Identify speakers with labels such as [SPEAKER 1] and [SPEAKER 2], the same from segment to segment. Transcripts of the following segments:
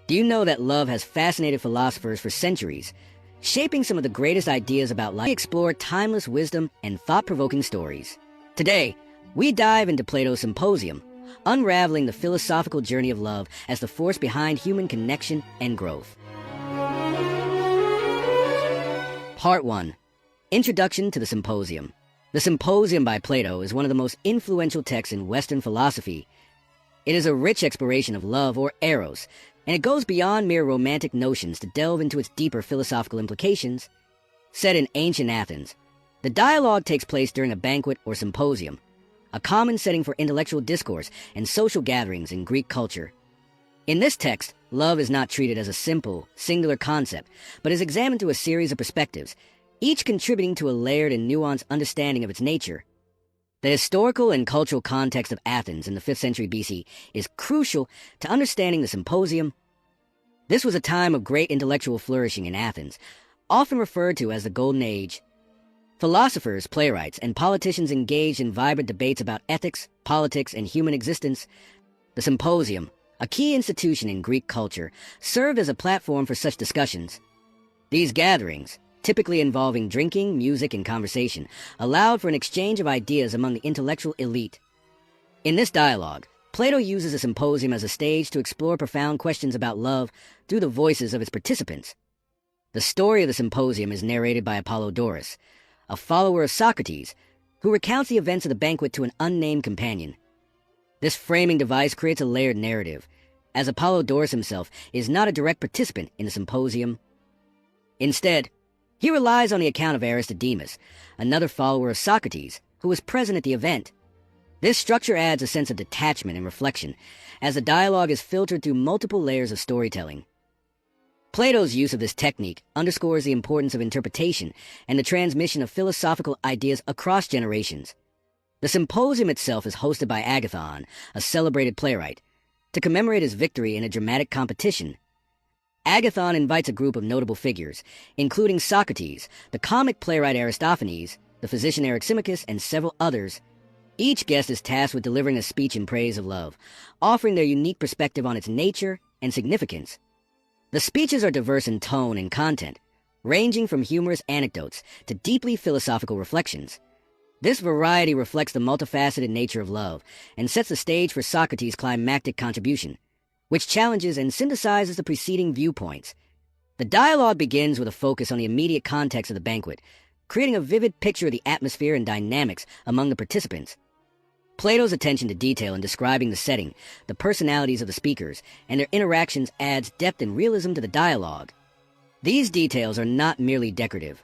[SPEAKER 1] Do you know that love has fascinated philosophers for centuries, shaping some of the greatest ideas about life? We explore timeless wisdom and thought-provoking stories. Today, we dive into Plato's Symposium, unraveling the philosophical journey of love as the force behind human connection and growth. Part 1. Introduction to the Symposium. The Symposium by Plato is one of the most influential texts in Western philosophy. It is a rich exploration of love, or eros, and it goes beyond mere romantic notions to delve into its deeper philosophical implications. Set in ancient Athens, the dialogue takes place during a banquet or symposium, a common setting for intellectual discourse and social gatherings in Greek culture. In this text, love is not treated as a simple, singular concept, but is examined through a series of perspectives, each contributing to a layered and nuanced understanding of its nature. The historical and cultural context of Athens in the 5th century BC is crucial to understanding the Symposium. This was a time of great intellectual flourishing in Athens, often referred to as the Golden Age. Philosophers, playwrights, and politicians engaged in vibrant debates about ethics, politics, and human existence. The Symposium, a key institution in Greek culture, served as a platform for such discussions. These gatherings, typically involving drinking, music, and conversation, allowed for an exchange of ideas among the intellectual elite. In this dialogue, Plato uses the Symposium as a stage to explore profound questions about love through the voices of its participants. The story of the Symposium is narrated by Apollodorus, a follower of Socrates, who recounts the events of the banquet to an unnamed companion. This framing device creates a layered narrative, as Apollodorus himself is not a direct participant in the Symposium. Instead, he relies on the account of Aristodemus, another follower of Socrates, who was present at the event. This structure adds a sense of detachment and reflection, as the dialogue is filtered through multiple layers of storytelling. Plato's use of this technique underscores the importance of interpretation and the transmission of philosophical ideas across generations. The Symposium itself is hosted by Agathon, a celebrated playwright, to commemorate his victory in a dramatic competition. Agathon invites a group of notable figures, including Socrates, the comic playwright Aristophanes, the physician Eryximachus, and several others. Each guest is tasked with delivering a speech in praise of love, offering their unique perspective on its nature and significance. The speeches are diverse in tone and content, ranging from humorous anecdotes to deeply philosophical reflections. This variety reflects the multifaceted nature of love and sets the stage for Socrates' climactic contribution, which challenges and synthesizes the preceding viewpoints. The dialogue begins with a focus on the immediate context of the banquet, creating a vivid picture of the atmosphere and dynamics among the participants. Plato's attention to detail in describing the setting, the personalities of the speakers, and their interactions adds depth and realism to the dialogue. These details are not merely decorative.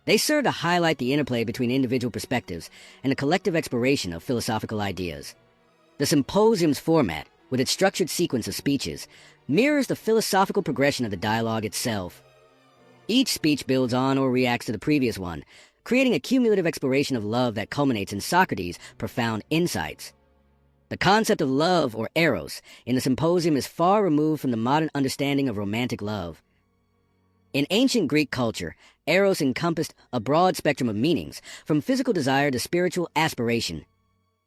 [SPEAKER 1] They serve to highlight the interplay between individual perspectives and the collective exploration of philosophical ideas. The Symposium's format, with its structured sequence of speeches, mirrors the philosophical progression of the dialogue itself. Each speech builds on or reacts to the previous one, creating a cumulative exploration of love that culminates in Socrates' profound insights. The concept of love, or eros, in the Symposium is far removed from the modern understanding of romantic love. In ancient Greek culture, eros encompassed a broad spectrum of meanings, from physical desire to spiritual aspiration.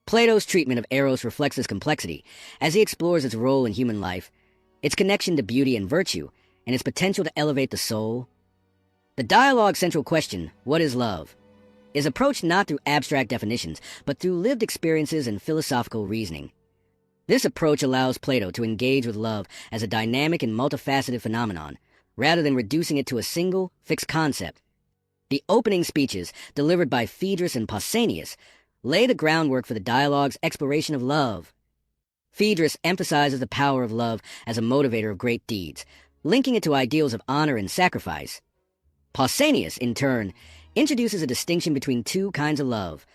[SPEAKER 1] Plato's treatment of eros reflects this complexity, as he explores its role in human life, its connection to beauty and virtue, and its potential to elevate the soul. The dialogue's central question, what is love, is approached not through abstract definitions, but through lived experiences and philosophical reasoning. This approach allows Plato to engage with love as a dynamic and multifaceted phenomenon, rather than reducing it to a single, fixed concept. The opening speeches, delivered by Phaedrus and Pausanias, lay the groundwork for the dialogue's exploration of love. Phaedrus emphasizes the power of love as a motivator of great deeds, linking it to ideals of honor and sacrifice. Pausanias, in turn, introduces a distinction between two kinds of love: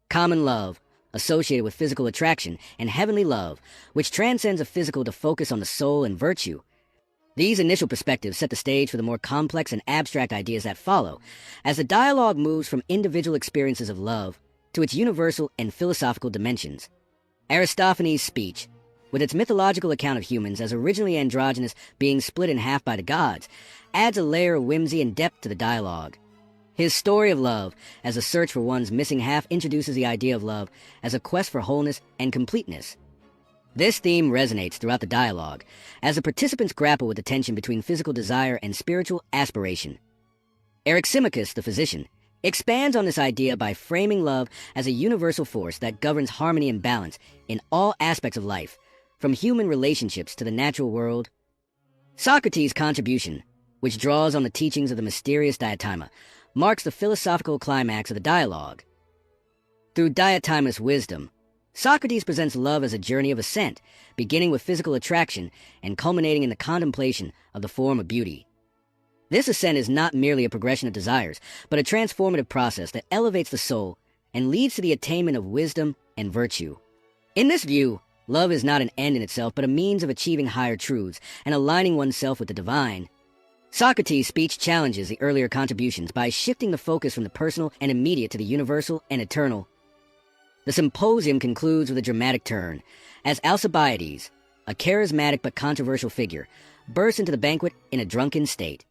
[SPEAKER 1] common love, associated with physical attraction, and heavenly love, which transcends the physical to focus on the soul and virtue. These initial perspectives set the stage for the more complex and abstract ideas that follow, as the dialogue moves from individual experiences of love to its universal and philosophical dimensions. Aristophanes' speech, with its mythological account of humans as originally androgynous being split in half by the gods, adds a layer of whimsy and depth to the dialogue. His story of love, as a search for one's missing half, introduces the idea of love as a quest for wholeness and completeness. This theme resonates throughout the dialogue, as the participants grapple with the tension between physical desire and spiritual aspiration. Aristotle, the physician, expands on this idea by framing love as a universal force that governs harmony and balance in all aspects of life, from human relationships to the natural world. Socrates' contribution, which draws on the teachings of the mysterious diatima, marks the philosophical climax of the dialogue. Through diatimous wisdom, Socrates presents love as a journey of ascent, beginning with physical attraction and culminating in the contemplation of the form of beauty. This ascent is not merely a progression of desires, but a transformative process that elevates the soul and leads to the attainment of wisdom and virtue. In this view, love is not an end in itself, but a means of achieving higher truths and aligning oneself with the divine. Socrates' speech challenges the earlier contributions by shifting the focus from the personal and immediate to the universal and eternal. The symposium concludes with a dramatic turn, as Alcibiades, a charismatic but controversial figure, bursts into the banquet in a drunken state.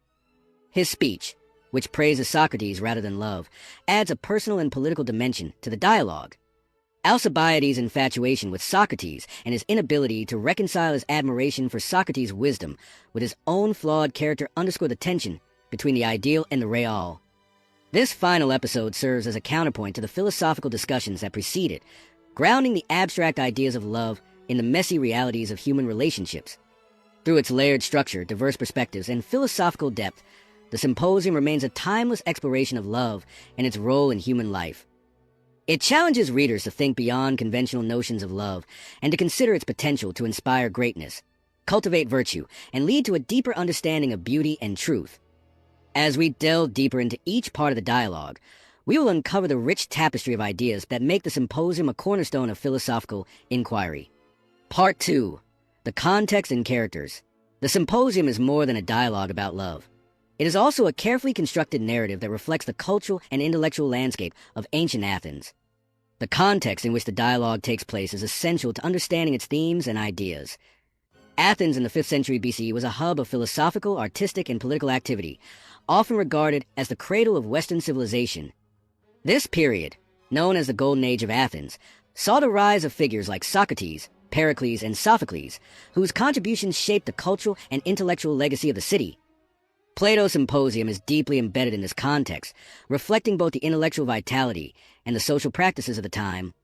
[SPEAKER 1] His speech, which praises Socrates rather than love, adds a personal and political dimension to the dialogue. Alcibiades' infatuation with Socrates and his inability to reconcile his admiration for Socrates' wisdom with his own flawed character underscore the tension between the ideal and the real. This final episode serves as a counterpoint to the philosophical discussions that precede it, grounding the abstract ideas of love in the messy realities of human relationships. Through its layered structure, diverse perspectives, and philosophical depth, the symposium remains a timeless exploration of love and its role in human life. It challenges readers to think beyond conventional notions of love and to consider its potential to inspire greatness, cultivate virtue, and lead to a deeper understanding of beauty and truth. As we delve deeper into each part of the dialogue, we will uncover the rich tapestry of ideas that make the symposium a cornerstone of philosophical inquiry. Part 2. The Context and Characters. The symposium is more than a dialogue about love. It is also a carefully constructed narrative that reflects the cultural and intellectual landscape of ancient Athens. The context in which the dialogue takes place is essential to understanding its themes and ideas. Athens in the 5th century BC was a hub of philosophical, artistic, and political activity, often regarded as the cradle of Western civilization. This period, known as the Golden Age of Athens, saw the rise of figures like Socrates, Pericles, and Sophocles, whose contributions shaped the cultural and intellectual legacy of the city. Plato's Symposium is deeply embedded in this context, reflecting both the intellectual vitality and the social practices of the time.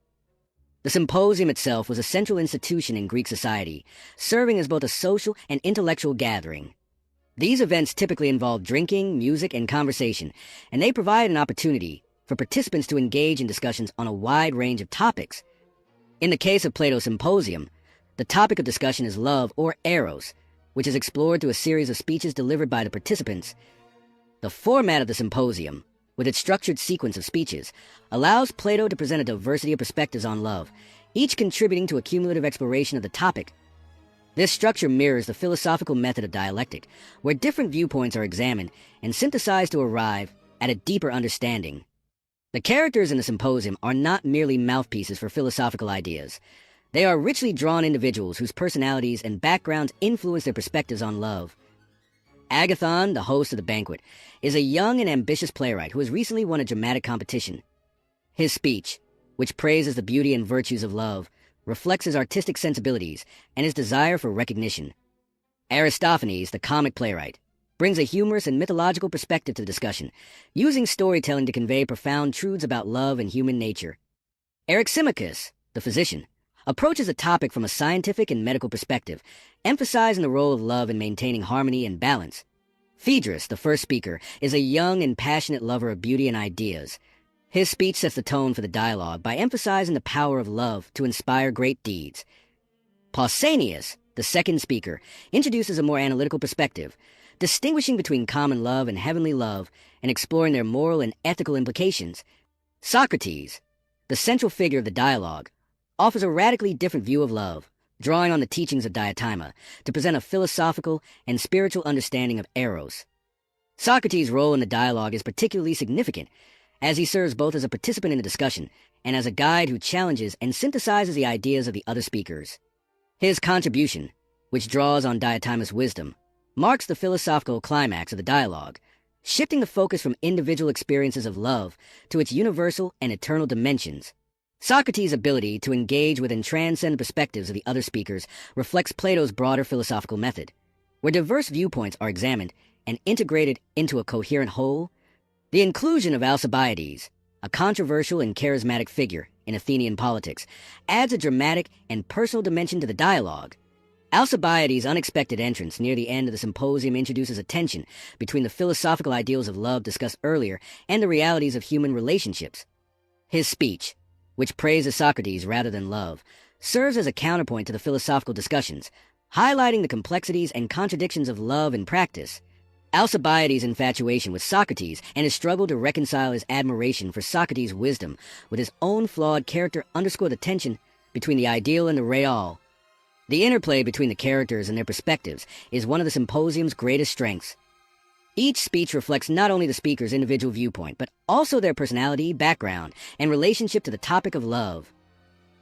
[SPEAKER 1] The symposium itself was a central institution in Greek society, serving as both a social and intellectual gathering. These events typically involve drinking, music, and conversation, and they provide an opportunity for participants to engage in discussions on a wide range of topics. In the case of Plato's Symposium, the topic of discussion is love, or eros, which is explored through a series of speeches delivered by the participants. The format of the symposium, with its structured sequence of speeches, allows Plato to present a diversity of perspectives on love, each contributing to a cumulative exploration of the topic. This structure mirrors the philosophical method of dialectic, where different viewpoints are examined and synthesized to arrive at a deeper understanding. The characters in the symposium are not merely mouthpieces for philosophical ideas. They are richly drawn individuals whose personalities and backgrounds influence their perspectives on love. Agathon, the host of the banquet, is a young and ambitious playwright who has recently won a dramatic competition. His speech, which praises the beauty and virtues of love, reflects his artistic sensibilities and his desire for recognition. Aristophanes, the comic playwright, brings a humorous and mythological perspective to the discussion, using storytelling to convey profound truths about love and human nature. Aristotle, the physician, approaches the topic from a scientific and medical perspective, emphasizing the role of love in maintaining harmony and balance. Phaedrus, the first speaker, is a young and passionate lover of beauty and ideas. His speech sets the tone for the dialogue by emphasizing the power of love to inspire great deeds. Pausanias, the second speaker, introduces a more analytical perspective, distinguishing between common love and heavenly love and exploring their moral and ethical implications. Socrates, the central figure of the dialogue, offers a radically different view of love, drawing on the teachings of diatima to present a philosophical and spiritual understanding of eros. Socrates' role in the dialogue is particularly significant, as he serves both as a participant in the discussion and as a guide who challenges and synthesizes the ideas of the other speakers. His contribution, which draws on diatimous wisdom, marks the philosophical climax of the dialogue, shifting the focus from individual experiences of love to its universal and eternal dimensions. Socrates' ability to engage with and transcend the perspectives of the other speakers reflects Plato's broader philosophical method, where diverse viewpoints are examined and integrated into a coherent whole. The inclusion of Alcibiades, a controversial and charismatic figure in Athenian politics, adds a dramatic and personal dimension to the dialogue. Alcibiades' unexpected entrance near the end of the symposium introduces a tension between the philosophical ideals of love discussed earlier and the realities of human relationships. His speech, which praises Socrates rather than love, serves as a counterpoint to the philosophical discussions, highlighting the complexities and contradictions of love and practice. Alcibiades' infatuation with Socrates and his struggle to reconcile his admiration for Socrates' wisdom with his own flawed character underscore the tension between the ideal and the real. The interplay between the characters and their perspectives is one of the symposium's greatest strengths. Each speech reflects not only the speaker's individual viewpoint, but also their personality, background, and relationship to the topic of love.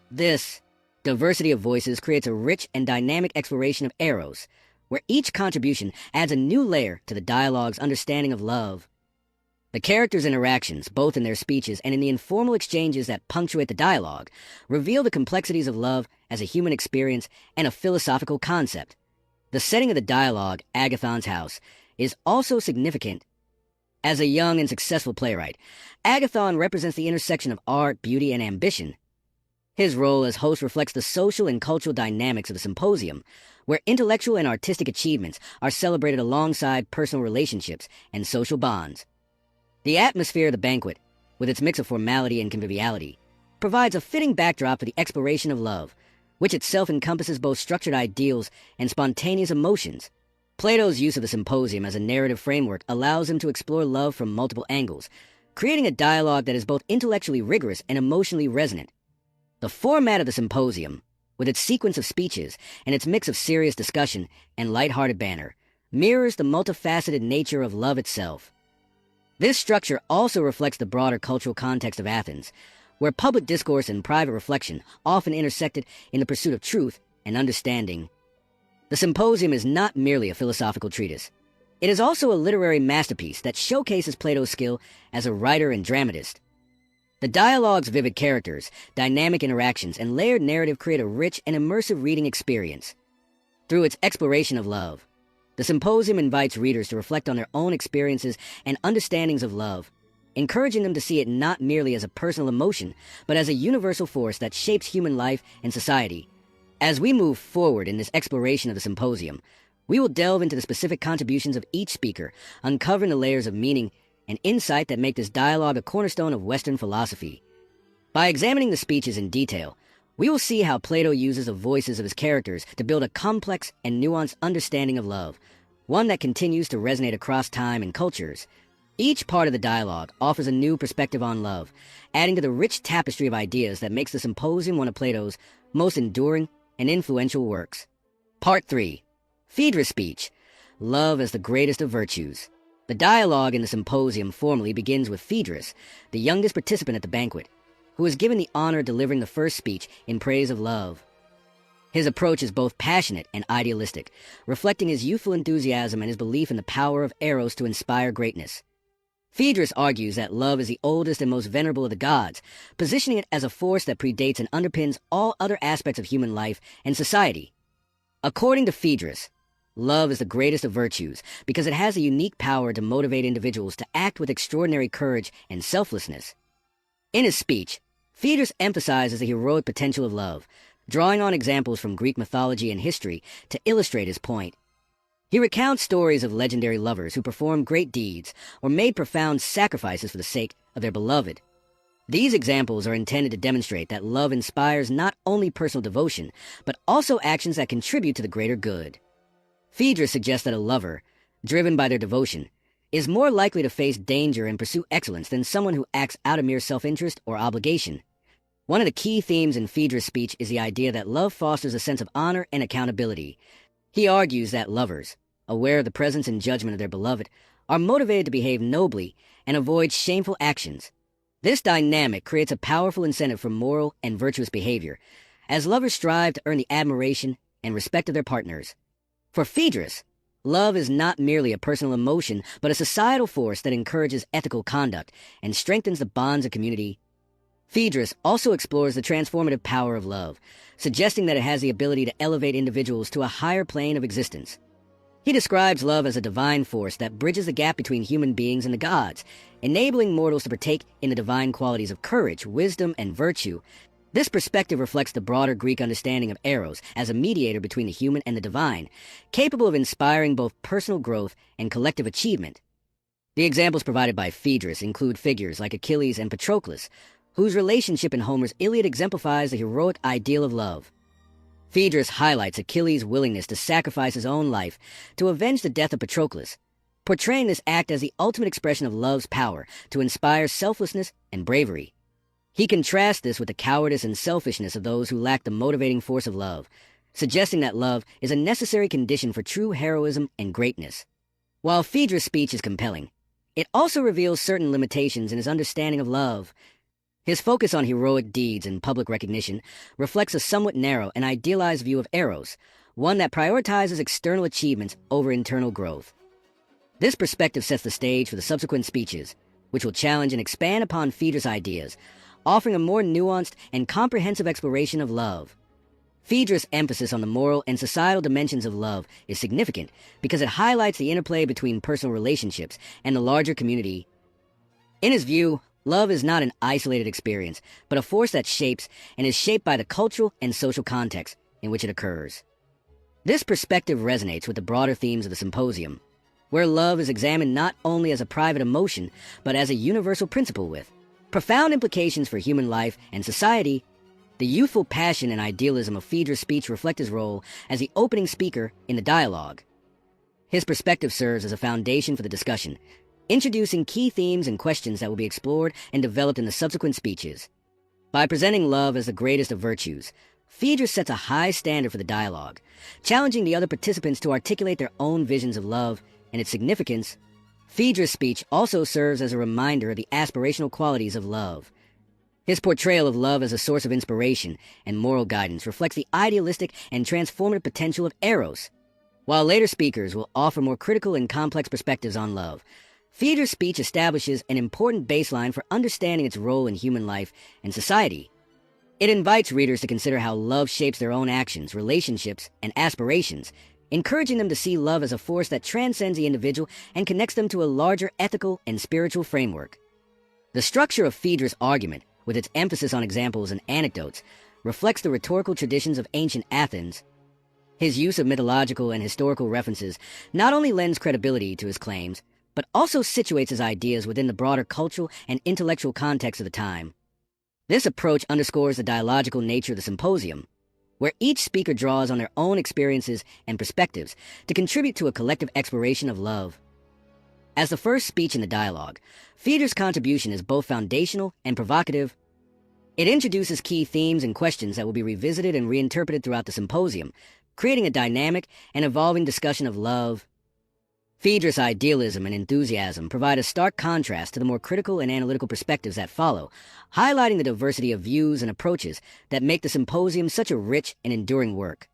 [SPEAKER 1] This diversity of voices creates a rich and dynamic exploration of eros, where each contribution adds a new layer to the dialogue's understanding of love. The characters' interactions, both in their speeches and in the informal exchanges that punctuate the dialogue, reveal the complexities of love as a human experience and a philosophical concept. The setting of the dialogue, Agathon's house, is also significant. As a young and successful playwright, Agathon represents the intersection of art, beauty, and ambition. His role as host reflects the social and cultural dynamics of the symposium, where intellectual and artistic achievements are celebrated alongside personal relationships and social bonds. The atmosphere of the banquet, with its mix of formality and conviviality, provides a fitting backdrop for the exploration of love, which itself encompasses both structured ideals and spontaneous emotions. Plato's use of the symposium as a narrative framework allows him to explore love from multiple angles, creating a dialogue that is both intellectually rigorous and emotionally resonant. The format of the symposium, with its sequence of speeches and its mix of serious discussion and lighthearted banter, mirrors the multifaceted nature of love itself. This structure also reflects the broader cultural context of Athens, where public discourse and private reflection often intersected in the pursuit of truth and understanding. The symposium is not merely a philosophical treatise. It is also a literary masterpiece that showcases Plato's skill as a writer and dramatist. The dialogue's vivid characters, dynamic interactions, and layered narrative create a rich and immersive reading experience. Through its exploration of love, the symposium invites readers to reflect on their own experiences and understandings of love, encouraging them to see it not merely as a personal emotion, but as a universal force that shapes human life and society. As we move forward in this exploration of the symposium, we will delve into the specific contributions of each speaker, uncovering the layers of meaning and insight that make this dialogue a cornerstone of Western philosophy. By examining the speeches in detail, we will see how Plato uses the voices of his characters to build a complex and nuanced understanding of love, one that continues to resonate across time and cultures. Each part of the dialogue offers a new perspective on love, adding to the rich tapestry of ideas that makes the symposium one of Plato's most enduring and influential works. Part 3. Phaedra's speech, Love as the Greatest of Virtues. The dialogue in the symposium formally begins with Phaedrus, the youngest participant at the banquet, who is given the honor of delivering the first speech in praise of love. His approach is both passionate and idealistic, reflecting his youthful enthusiasm and his belief in the power of eros to inspire greatness. Phaedrus argues that love is the oldest and most venerable of the gods, positioning it as a force that predates and underpins all other aspects of human life and society. According to Phaedrus, love is the greatest of virtues because it has a unique power to motivate individuals to act with extraordinary courage and selflessness. In his speech, Phaedrus emphasizes the heroic potential of love, drawing on examples from Greek mythology and history to illustrate his point. He recounts stories of legendary lovers who performed great deeds or made profound sacrifices for the sake of their beloved. These examples are intended to demonstrate that love inspires not only personal devotion, but also actions that contribute to the greater good. Phaedrus suggests that a lover, driven by their devotion, is more likely to face danger and pursue excellence than someone who acts out of mere self-interest or obligation. One of the key themes in Phaedrus' speech is the idea that love fosters a sense of honor and accountability. He argues that lovers, aware of the presence and judgment of their beloved, are motivated to behave nobly and avoid shameful actions. This dynamic creates a powerful incentive for moral and virtuous behavior, as lovers strive to earn the admiration and respect of their partners. For Phaedrus, love is not merely a personal emotion, but a societal force that encourages ethical conduct and strengthens the bonds of community. Phaedrus also explores the transformative power of love, suggesting that it has the ability to elevate individuals to a higher plane of existence. He describes love as a divine force that bridges the gap between human beings and the gods, enabling mortals to partake in the divine qualities of courage, wisdom, and virtue. This perspective reflects the broader Greek understanding of Eros as a mediator between the human and the divine, capable of inspiring both personal growth and collective achievement. The examples provided by Phaedrus include figures like Achilles and Patroclus, whose relationship in Homer's Iliad exemplifies the heroic ideal of love. Phaedrus highlights Achilles' willingness to sacrifice his own life to avenge the death of Patroclus, portraying this act as the ultimate expression of love's power to inspire selflessness and bravery. He contrasts this with the cowardice and selfishness of those who lack the motivating force of love, suggesting that love is a necessary condition for true heroism and greatness. While Phaedrus' speech is compelling, it also reveals certain limitations in his understanding of love. His focus on heroic deeds and public recognition reflects a somewhat narrow and idealized view of Eros, one that prioritizes external achievements over internal growth. This perspective sets the stage for the subsequent speeches, which will challenge and expand upon Phaedrus' ideas, offering a more nuanced and comprehensive exploration of love. Phaedrus' emphasis on the moral and societal dimensions of love is significant because it highlights the interplay between personal relationships and the larger community. In his view, love is not an isolated experience, but a force that shapes and is shaped by the cultural and social context in which it occurs. This perspective resonates with the broader themes of the Symposium, where love is examined not only as a private emotion, but as a universal principle with profound implications for human life and society. The youthful passion and idealism of Phaedrus' speech reflect his role as the opening speaker in the dialogue. His perspective serves as a foundation for the discussion, introducing key themes and questions that will be explored and developed in the subsequent speeches. By presenting love as the greatest of virtues, Phaedrus sets a high standard for the dialogue, challenging the other participants to articulate their own visions of love and its significance. Phaedrus' speech also serves as a reminder of the aspirational qualities of love. His portrayal of love as a source of inspiration and moral guidance reflects the idealistic and transformative potential of Eros. While later speakers will offer more critical and complex perspectives on love, Phaedrus' speech establishes an important baseline for understanding its role in human life and society. It invites readers to consider how love shapes their own actions, relationships, and aspirations, encouraging them to see love as a force that transcends the individual and connects them to a larger ethical and spiritual framework. The structure of Phaedrus' argument, with its emphasis on examples and anecdotes, reflects the rhetorical traditions of ancient Athens. His use of mythological and historical references not only lends credibility to his claims, but also situates his ideas within the broader cultural and intellectual context of the time. This approach underscores the dialogical nature of the symposium, where each speaker draws on their own experiences and perspectives to contribute to a collective exploration of love. As the first speech in the dialogue, Phaedrus' contribution is both foundational and provocative. It introduces key themes and questions that will be revisited and reinterpreted throughout the symposium, creating a dynamic and evolving discussion of love. Phaedrus' idealism and enthusiasm provide a stark contrast to the more critical and analytical perspectives that follow, highlighting the diversity of views and approaches that make the symposium such a rich and enduring work.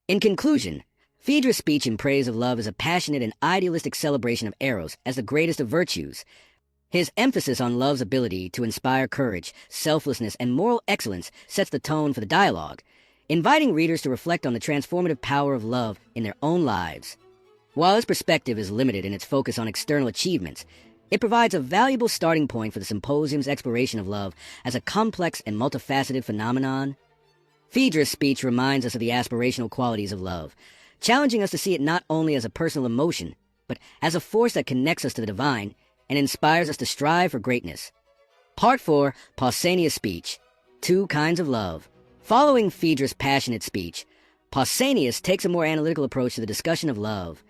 [SPEAKER 1] In conclusion, Phaedrus' speech in praise of love is a passionate and idealistic celebration of Eros as the greatest of virtues. His emphasis on love's ability to inspire courage, selflessness, and moral excellence sets the tone for the dialogue, inviting readers to reflect on the transformative power of love in their own lives. While his perspective is limited in its focus on external achievements, it provides a valuable starting point for the symposium's exploration of love as a complex and multifaceted phenomenon. Phaedrus' speech reminds us of the aspirational qualities of love, challenging us to see it not only as a personal emotion, but as a force that connects us to the divine and inspires us to strive for greatness. Part 4, Pausanias' speech, Two Kinds of Love. Following Phaedrus' passionate speech, Pausanias takes a more analytical approach to the discussion of love.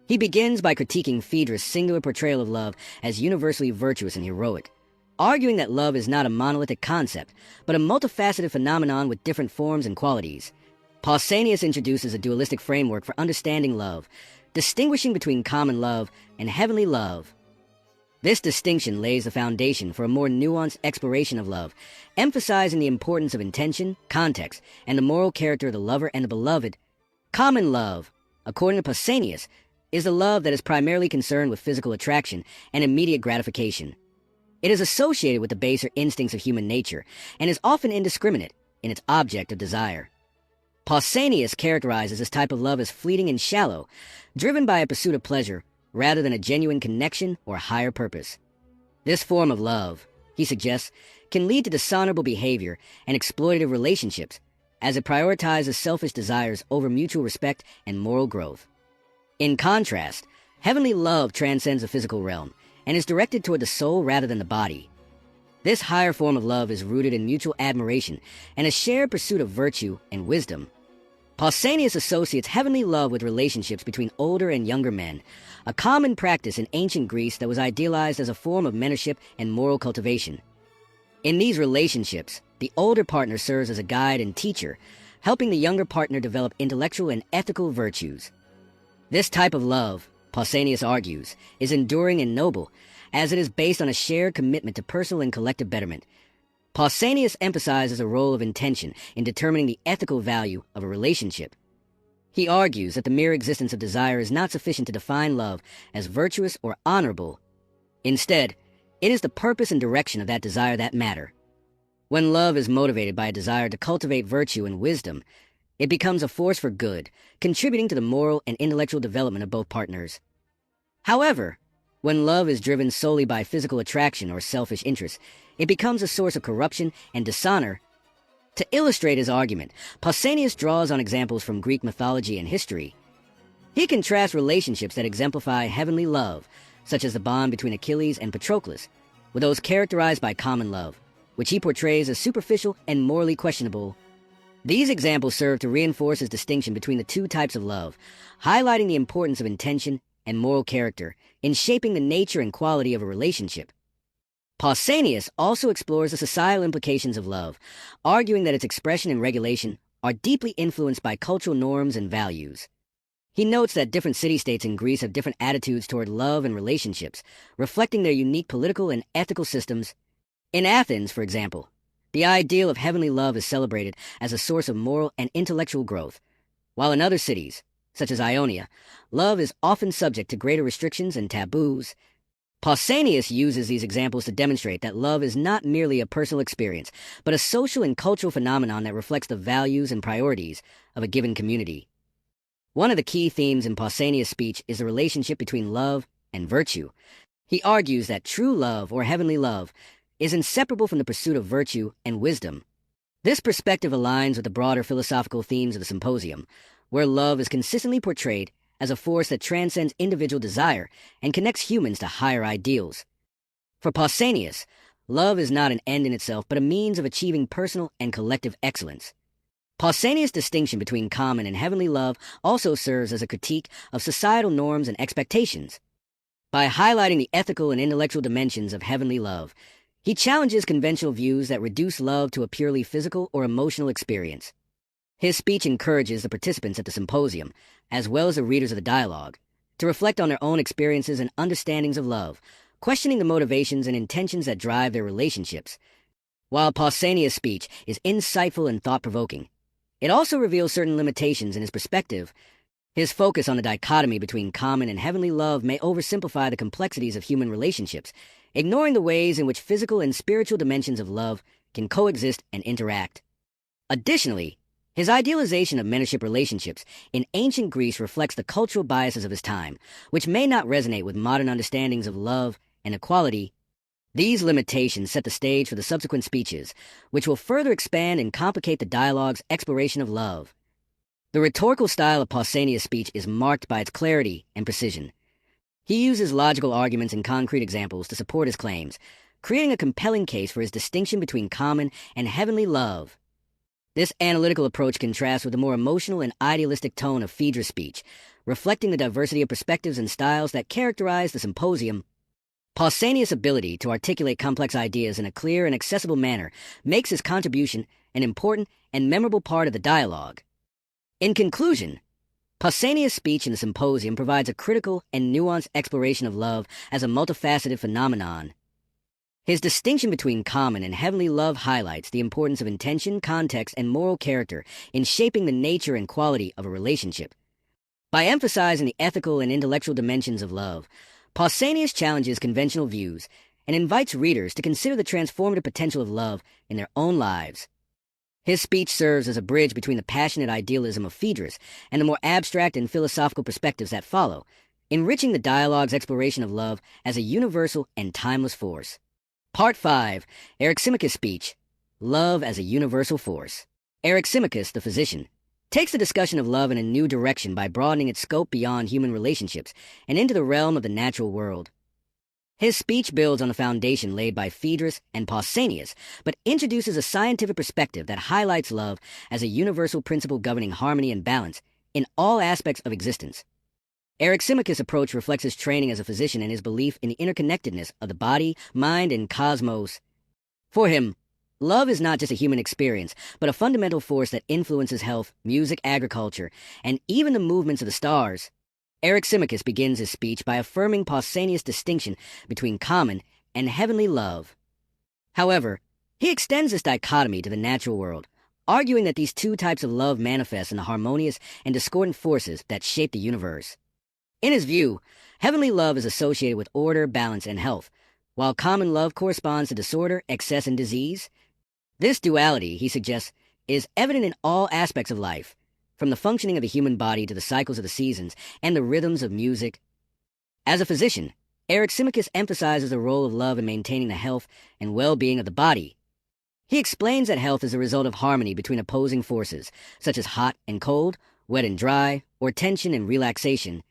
[SPEAKER 1] He begins by critiquing Phaedrus' singular portrayal of love as universally virtuous and heroic, arguing that love is not a monolithic concept, but a multifaceted phenomenon with different forms and qualities. Pausanias introduces a dualistic framework for understanding love, distinguishing between common love and heavenly love. This distinction lays the foundation for a more nuanced exploration of love, emphasizing the importance of intention, context, and the moral character of the lover and the beloved. Common love, according to Pausanias, is the love that is primarily concerned with physical attraction and immediate gratification. It is associated with the baser instincts of human nature and is often indiscriminate in its object of desire. Pausanias characterizes this type of love as fleeting and shallow, driven by a pursuit of pleasure rather than a genuine connection or higher purpose. This form of love, he suggests, can lead to dishonorable behavior and exploitative relationships as it prioritizes selfish desires over mutual respect and moral growth. In contrast, heavenly love transcends the physical realm and is directed toward the soul rather than the body. This higher form of love is rooted in mutual admiration and a shared pursuit of virtue and wisdom. Pausanias associates heavenly love with relationships between older and younger men, a common practice in ancient Greece that was idealized as a form of mentorship and moral cultivation. In these relationships, the older partner serves as a guide and teacher, helping the younger partner develop intellectual and ethical virtues. This type of love, Pausanias argues, is enduring and noble, as it is based on a shared commitment to personal and collective betterment. Pausanias emphasizes a role of intention in determining the ethical value of a relationship. He argues that the mere existence of desire is not sufficient to define love as virtuous or honorable. Instead, it is the purpose and direction of that desire that matter. When love is motivated by a desire to cultivate virtue and wisdom, it becomes a force for good, contributing to the moral and intellectual development of both partners. However, when love is driven solely by physical attraction or selfish interest, it becomes a source of corruption and dishonor. To illustrate his argument, Pausanias draws on examples from Greek mythology and history. He contrasts relationships that exemplify heavenly love, such as the bond between Achilles and Patroclus, with those characterized by common love, which he portrays as superficial and morally questionable. These examples serve to reinforce his distinction between the two types of love, highlighting the importance of intention and moral character in shaping the nature and quality of a relationship. Pausanias also explores the societal implications of love, arguing that its expression and regulation are deeply influenced by cultural norms and values. He notes that different city-states in Greece have different attitudes toward love and relationships, reflecting their unique political and ethical systems. In Athens, for example, the ideal of heavenly love is celebrated as a source of moral and intellectual growth, while in other cities, such as Ionia, love is often subject to greater restrictions and taboos. Pausanias uses these examples to demonstrate that love is not merely a personal experience, but a social and cultural phenomenon that reflects the values and priorities of a given community. One of the key themes in Pausanias' speech is the relationship between love and virtue. He argues that true love, or heavenly love, is inseparable from the pursuit of virtue and wisdom. This perspective aligns with the broader philosophical themes of the Symposium, where love is consistently portrayed as a force that transcends individual desire and connects humans to higher ideals. For Pausanias, love is not an end in itself, but a means of achieving personal and collective excellence. Pausanias' distinction between common and heavenly love also serves as a critique of societal norms and expectations. By highlighting the ethical and intellectual dimensions of heavenly love, he challenges conventional views that reduce love to a purely physical or emotional experience. His speech encourages the participants at the symposium, as well as the readers of the dialogue, to reflect on their own experiences and understandings of love, questioning the motivations and intentions that drive their relationships. While Pausanias' speech is insightful and thought-provoking, it also reveals certain limitations in his perspective. His focus on the dichotomy between common and heavenly love may oversimplify the complexities of human relationships, ignoring the ways in which physical and spiritual dimensions of love can coexist and interact. Additionally, his idealization of mentorship relationships in ancient Greece reflects the cultural biases of his time, which may not resonate with modern understandings of love and equality. These limitations set the stage for the subsequent speeches, which will further expand and complicate the dialogue's exploration of love. The rhetorical style of Pausanias' speech is marked by its clarity and precision. He uses logical arguments and concrete examples to support his claims, creating a compelling case for his distinction between common and heavenly love. This analytical approach contrasts with the more emotional and idealistic tone of Phaedra's speech, reflecting the diversity of perspectives and styles that characterize the symposium. Pausanias' ability to articulate complex ideas in a clear and accessible manner makes his contribution an important and memorable part of the dialogue. In conclusion, Pausanias' speech in the symposium provides a critical and nuanced exploration of love as a multifaceted phenomenon. His distinction between common and heavenly love highlights the importance of intention, context, and moral character in shaping the nature and quality of a relationship. By emphasizing the ethical and intellectual dimensions of love, Pausanias challenges conventional views and invites readers to consider the transformative potential of love in their own lives. His speech serves as a bridge between the passionate idealism of Phaedrus and the more abstract and philosophical perspectives that follow, enriching the dialogue's exploration of love as a universal and timeless force. Part 5. Aristotle Speech, Love as a Universal Force. Aristotle, the physician, takes the discussion of love in a new direction by broadening its scope beyond human relationships and into the realm of the natural world. His speech builds on the foundation laid by Phaedrus and Pausanias, but introduces a scientific perspective that highlights love as a universal principle governing harmony and balance in all aspects of existence. Aristotle's approach reflects his training as a physician and his belief in the interconnectedness of the body, mind, and cosmos. For him, love is not just a human experience, but a fundamental force that influences health, music, agriculture, and even the movements of the stars. Aristotle begins his speech by affirming Pausanias' distinction between common and heavenly love. However, he extends this dichotomy to the natural world, arguing that these two types of love manifest in the harmonious and discordant forces that shape the universe. In his view, heavenly love is associated with order, balance, and health, while common love corresponds to disorder, excess, and disease. This duality, he suggests, is evident in all aspects of life, from the functioning of the human body to the cycles of the seasons and the rhythms of music. As a physician, Aristotle emphasizes the role of love in maintaining the health and well-being of the body. He explains that health is a result of harmony between opposing forces, such as hot and cold, wet and dry, or tension and relaxation.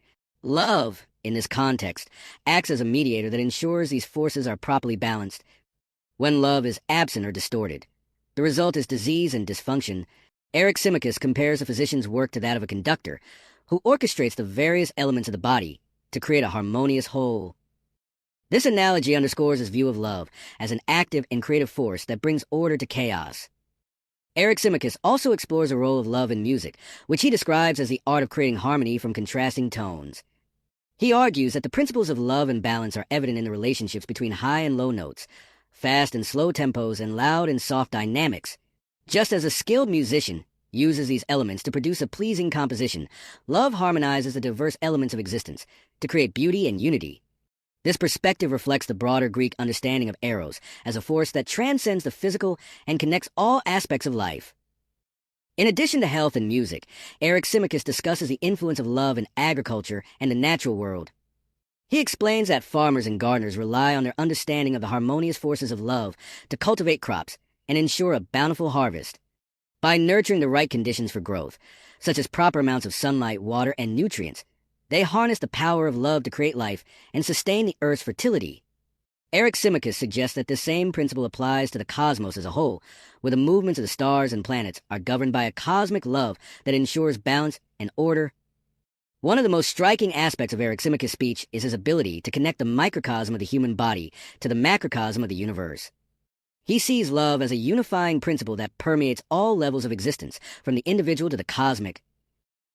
[SPEAKER 1] Love, in this context, acts as a mediator that ensures these forces are properly balanced. When love is absent or distorted, the result is disease and dysfunction. Aristotle compares a physician's work to that of a conductor who orchestrates the various elements of the body to create a harmonious whole. This analogy underscores his view of love as an active and creative force that brings order to chaos. Aristotle also explores the role of love in music, which he describes as the art of creating harmony from contrasting tones. He argues that the principles of love and balance are evident in the relationships between high and low notes, fast and slow tempos, and loud and soft dynamics. Just as a skilled musician uses these elements to produce a pleasing composition, love harmonizes the diverse elements of existence to create beauty and unity. This perspective reflects the broader Greek understanding of eros as a force that transcends the physical and connects all aspects of life. In addition to health and music, Aristotle discusses the influence of love in agriculture and the natural world. He explains that farmers and gardeners rely on their understanding of the harmonious forces of love to cultivate crops and ensure a bountiful harvest. By nurturing the right conditions for growth, such as proper amounts of sunlight, water, and nutrients, they harness the power of love to create life and sustain the Earth's fertility. Aristotle suggests that the same principle applies to the cosmos as a whole, where the movements of the stars and planets are governed by a cosmic love that ensures balance and order. One of the most striking aspects of Aristotle's speech is his ability to connect the microcosm of the human body to the macrocosm of the universe. He sees love as a unifying principle that permeates all levels of existence, from the individual to the cosmic.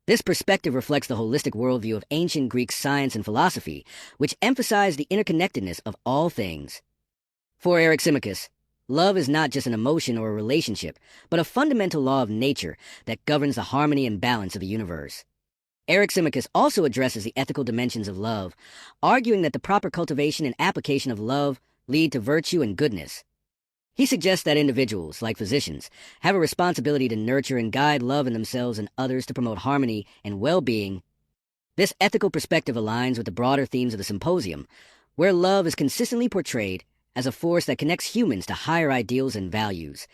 [SPEAKER 1] This perspective reflects the holistic worldview of ancient Greek science and philosophy, which emphasized the interconnectedness of all things. For Aristotle, love is not just an emotion or a relationship, but a fundamental law of nature that governs the harmony and balance of the universe. Aristotle also addresses the ethical dimensions of love, arguing that the proper cultivation and application of love lead to virtue and goodness. He suggests that individuals, like physicians, have a responsibility to nurture and guide love in themselves and others to promote harmony and well-being. This ethical perspective aligns with the broader themes of the Symposium, where love is consistently portrayed as a force that connects humans to higher ideals and values.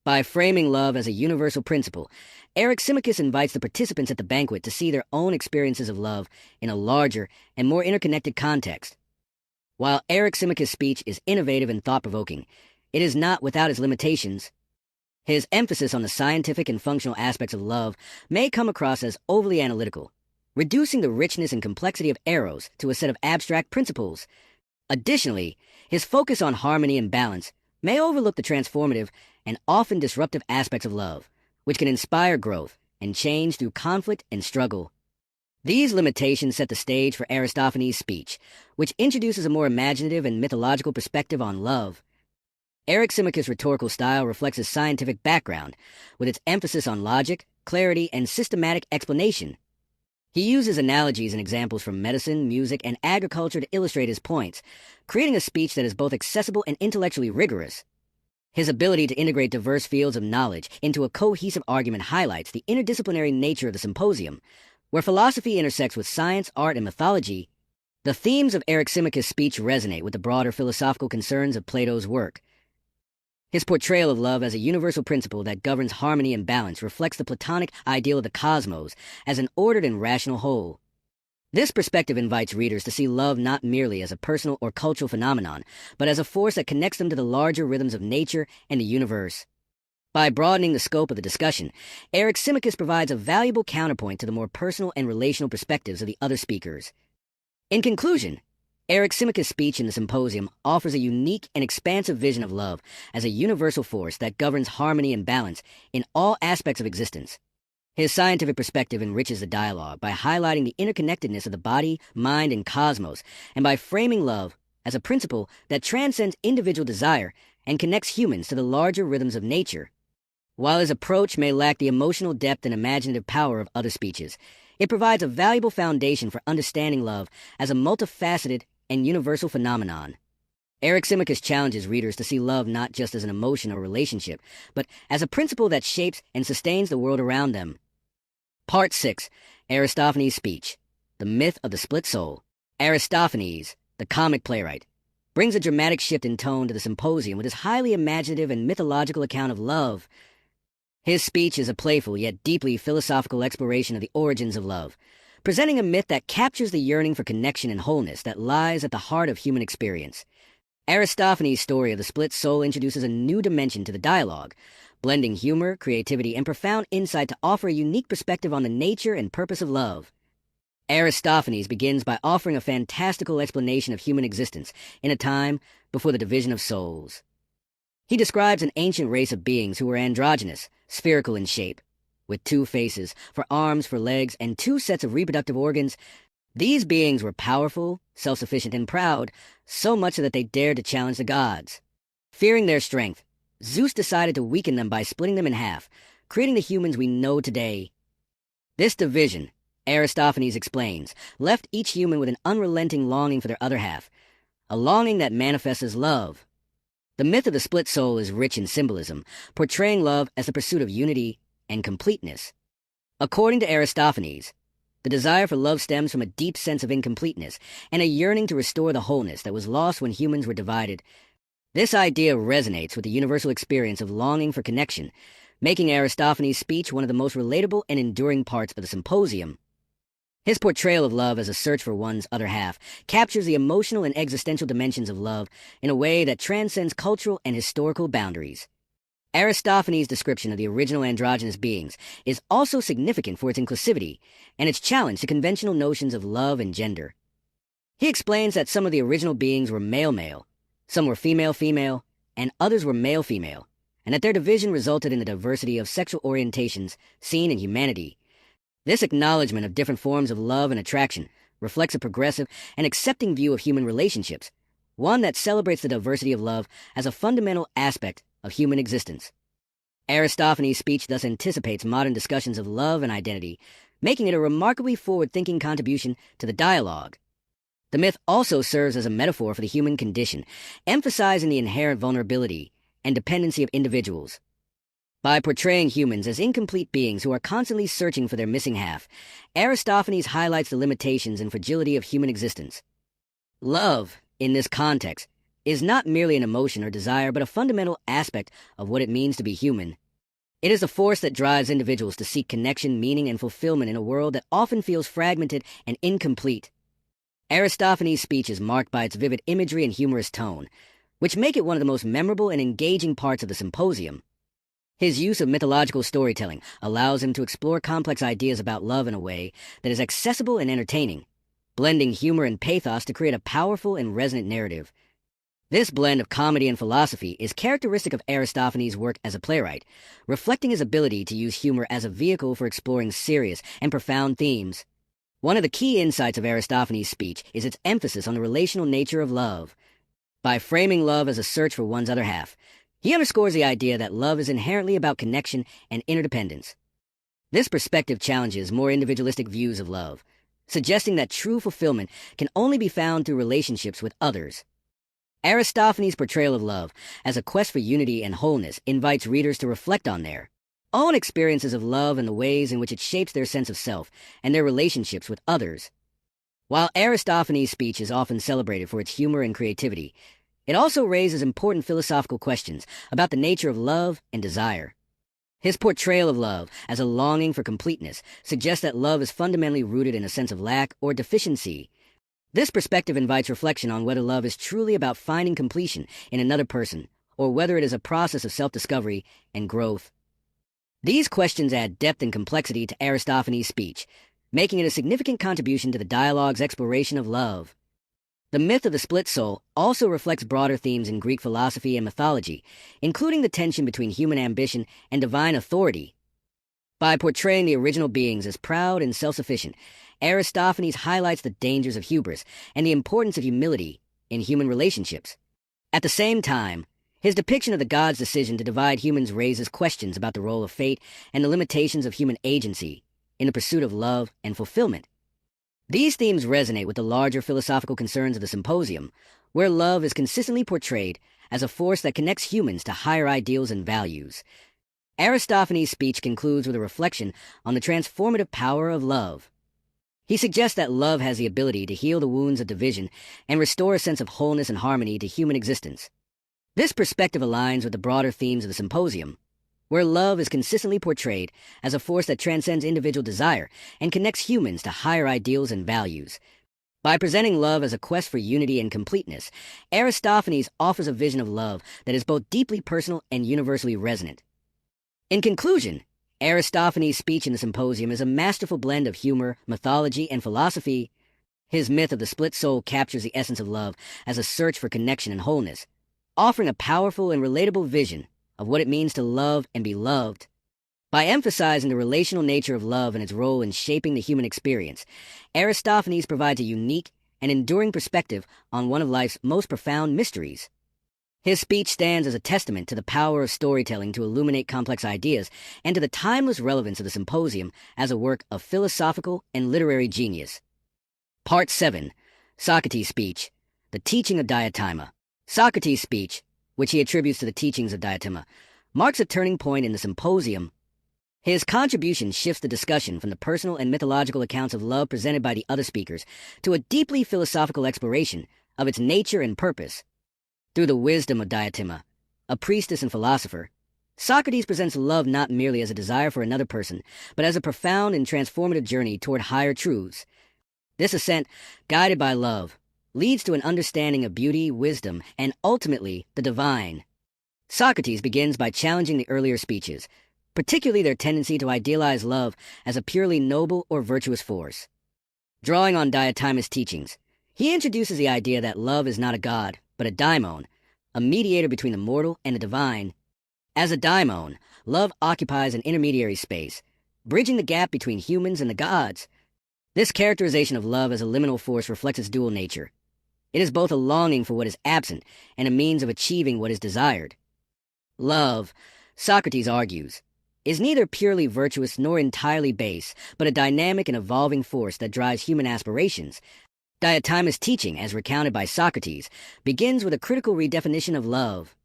[SPEAKER 1] By framing love as a universal principle, Aristotle invites the participants at the banquet to see their own experiences of love in a larger and more interconnected context. While Aristotle's speech is innovative and thought-provoking, it is not without its limitations. His emphasis on the scientific and functional aspects of love may come across as overly analytical, reducing the richness and complexity of eros to a set of abstract principles. Additionally, his focus on harmony and balance may overlook the transformative and often disruptive aspects of love, which can inspire growth and change through conflict and struggle. These limitations set the stage for Aristophanes' speech, which introduces a more imaginative and mythological perspective on love. Aristotle's rhetorical style reflects his scientific background, with its emphasis on logic, clarity, and systematic explanation. He uses analogies and examples from medicine, music, and agriculture to illustrate his points, creating a speech that is both accessible and intellectually rigorous. His ability to integrate diverse fields of knowledge into a cohesive argument highlights the interdisciplinary nature of the symposium, where philosophy intersects with science, art, and mythology. The themes of Anaximachus' speech resonate with the broader philosophical concerns of Plato's work. His portrayal of love as a universal principle that governs harmony and balance reflects the Platonic ideal of the cosmos as an ordered and rational whole. This perspective invites readers to see love not merely as a personal or cultural phenomenon, but as a force that connects them to the larger rhythms of nature and the universe. By broadening the scope of the discussion, Anaximachus provides a valuable counterpoint to the more personal and relational perspectives of the other speakers. In conclusion, Anaximachus' speech in the symposium offers a unique and expansive vision of love as a universal force that governs harmony and balance in all aspects of existence. His scientific perspective enriches the dialogue by highlighting the interconnectedness of the body, mind, and cosmos, and by framing love as a principle that transcends individual desire and connects humans to the larger rhythms of nature. While his approach may lack the emotional depth and imaginative power of other speeches, it provides a valuable foundation for understanding love as a multifaceted and universal phenomenon. Anaximachus challenges readers to see love not just as an emotion or relationship, but as a principle that shapes and sustains the world around them. Part 6. Aristophanes' Speech. The Myth of the Split Soul. Aristophanes, the comic playwright, brings a dramatic shift in tone to the symposium with his highly imaginative and mythological account of love. His speech is a playful yet deeply philosophical exploration of the origins of love, presenting a myth that captures the yearning for connection and wholeness that lies at the heart of human experience. Aristophanes' story of the split soul introduces a new dimension to the dialogue, blending humor, creativity, and profound insight to offer a unique perspective on the nature and purpose of love. Aristophanes begins by offering a fantastical explanation of human existence in a time before the division of souls. He describes an ancient race of beings who were androgynous, spherical in shape, with 2 faces, for arms, for legs, and 2 sets of reproductive organs. These beings were powerful, self-sufficient, and proud, so much so that they dared to challenge the gods. Fearing their strength, Zeus decided to weaken them by splitting them in half, creating the humans we know today. This division, Aristophanes explains, left each human with an unrelenting longing for their other half, a longing that manifests as love. The myth of the split soul is rich in symbolism, portraying love as the pursuit of unity and completeness. According to Aristophanes, the desire for love stems from a deep sense of incompleteness and a yearning to restore the wholeness that was lost when humans were divided. This idea resonates with the universal experience of longing for connection, making Aristophanes' speech one of the most relatable and enduring parts of the symposium. His portrayal of love as a search for one's other half captures the emotional and existential dimensions of love in a way that transcends cultural and historical boundaries. Aristophanes' description of the original androgynous beings is also significant for its inclusivity and its challenge to conventional notions of love and gender. He explains that some of the original beings were male-male, some were female-female, and others were male-female, and that their division resulted in the diversity of sexual orientations seen in humanity. This acknowledgement of different forms of love and attraction reflects a progressive and accepting view of human relationships, one that celebrates the diversity of love as a fundamental aspect of human existence. Aristophanes' speech thus anticipates modern discussions of love and identity, making it a remarkably forward-thinking contribution to the dialogue. The myth also serves as a metaphor for the human condition, emphasizing the inherent vulnerability and dependency of individuals. By portraying humans as incomplete beings who are constantly searching for their missing half, Aristophanes highlights the limitations and fragility of human existence. Love, in this context, is not merely an emotion or desire, but a fundamental aspect of what it means to be human. It is a force that drives individuals to seek connection, meaning, and fulfillment in a world that often feels fragmented and incomplete. Aristophanes' speech is marked by its vivid imagery and humorous tone, which make it one of the most memorable and engaging parts of the symposium. His use of mythological storytelling allows him to explore complex ideas about love in a way that is accessible and entertaining, blending humor and pathos to create a powerful and resonant narrative. This blend of comedy and philosophy is characteristic of Aristophanes' work as a playwright, reflecting his ability to use humor as a vehicle for exploring serious and profound themes. One of the key insights of Aristophanes' speech is its emphasis on the relational nature of love. By framing love as a search for one's other half, he underscores the idea that love is inherently about connection and interdependence. This perspective challenges more individualistic views of love, suggesting that true fulfillment can only be found through relationships with others. Aristophanes' portrayal of love as a quest for unity and wholeness invites readers to reflect on their own experiences of love and the ways in which it shapes their sense of self and their relationships with others. While Aristophanes' speech is often celebrated for its humor and creativity, it also raises important philosophical questions about the nature of love and desire. His portrayal of love as a longing for completeness suggests that love is fundamentally rooted in a sense of lack or deficiency. This perspective invites reflection on whether love is truly about finding completion in another person, or whether it is a process of self-discovery and growth. These questions add depth and complexity to Aristophanes' speech, making it a significant contribution to the dialogue's exploration of love. The myth of the split soul also reflects broader themes in Greek philosophy and mythology, including the tension between human ambition and divine authority. By portraying the original beings as proud and self-sufficient, Aristophanes highlights the dangers of hubris and the importance of humility in human relationships. At the same time, his depiction of the gods' decision to divide humans raises questions about the role of fate and the limitations of human agency in the pursuit of love and fulfillment. These themes resonate with the larger philosophical concerns of the Symposium, where love is consistently portrayed as a force that connects humans to higher ideals and values. Aristophanes' speech concludes with a reflection on the transformative power of love. He suggests that love has the ability to heal the wounds of division and restore a sense of wholeness and harmony to human existence. This perspective aligns with the broader themes of the Symposium, where love is consistently portrayed as a force that transcends individual desire and connects humans to higher ideals and values. By presenting love as a quest for unity and completeness, Aristophanes offers a vision of love that is both deeply personal and universally resonant. In conclusion, Aristophanes' speech in the Symposium is a masterful blend of humor, mythology, and philosophy. His myth of the split soul captures the essence of love as a search for connection and wholeness, offering a powerful and relatable vision of what it means to love and be loved. By emphasizing the relational nature of love and its role in shaping the human experience, Aristophanes provides a unique and enduring perspective on one of life's most profound mysteries. His speech stands as a testament to the power of storytelling to illuminate complex ideas and to the timeless relevance of the Symposium as a work of philosophical and literary genius. Part 7. Socrates' Speech, The Teaching of Diotima. Socrates' speech, which he attributes to the teachings of Diotima, marks a turning point in the Symposium. His contribution shifts the discussion from the personal and mythological accounts of love presented by the other speakers to a deeply philosophical exploration of its nature and purpose. Through the wisdom of Diotima, a priestess and philosopher, Socrates presents love not merely as a desire for another person, but as a profound and transformative journey toward higher truths. This ascent, guided by love, leads to an understanding of beauty, wisdom, and ultimately the divine. Socrates begins by challenging the earlier speeches, particularly their tendency to idealize love as a purely noble or virtuous force. Drawing on Diotima's teachings, he introduces the idea that love is not a god, but a daimon, a mediator between the mortal and the divine. As a daimon, love occupies an intermediary space, bridging the gap between humans and the gods. This characterization of love as a liminal force reflects its dual nature. It is both a longing for what is absent and a means of achieving what is desired. Love, Socrates argues, is neither purely virtuous nor entirely base, but a dynamic and evolving force that drives human aspirations. Diotima's teaching, as recounted by Socrates, begins with a critical redefinition of love.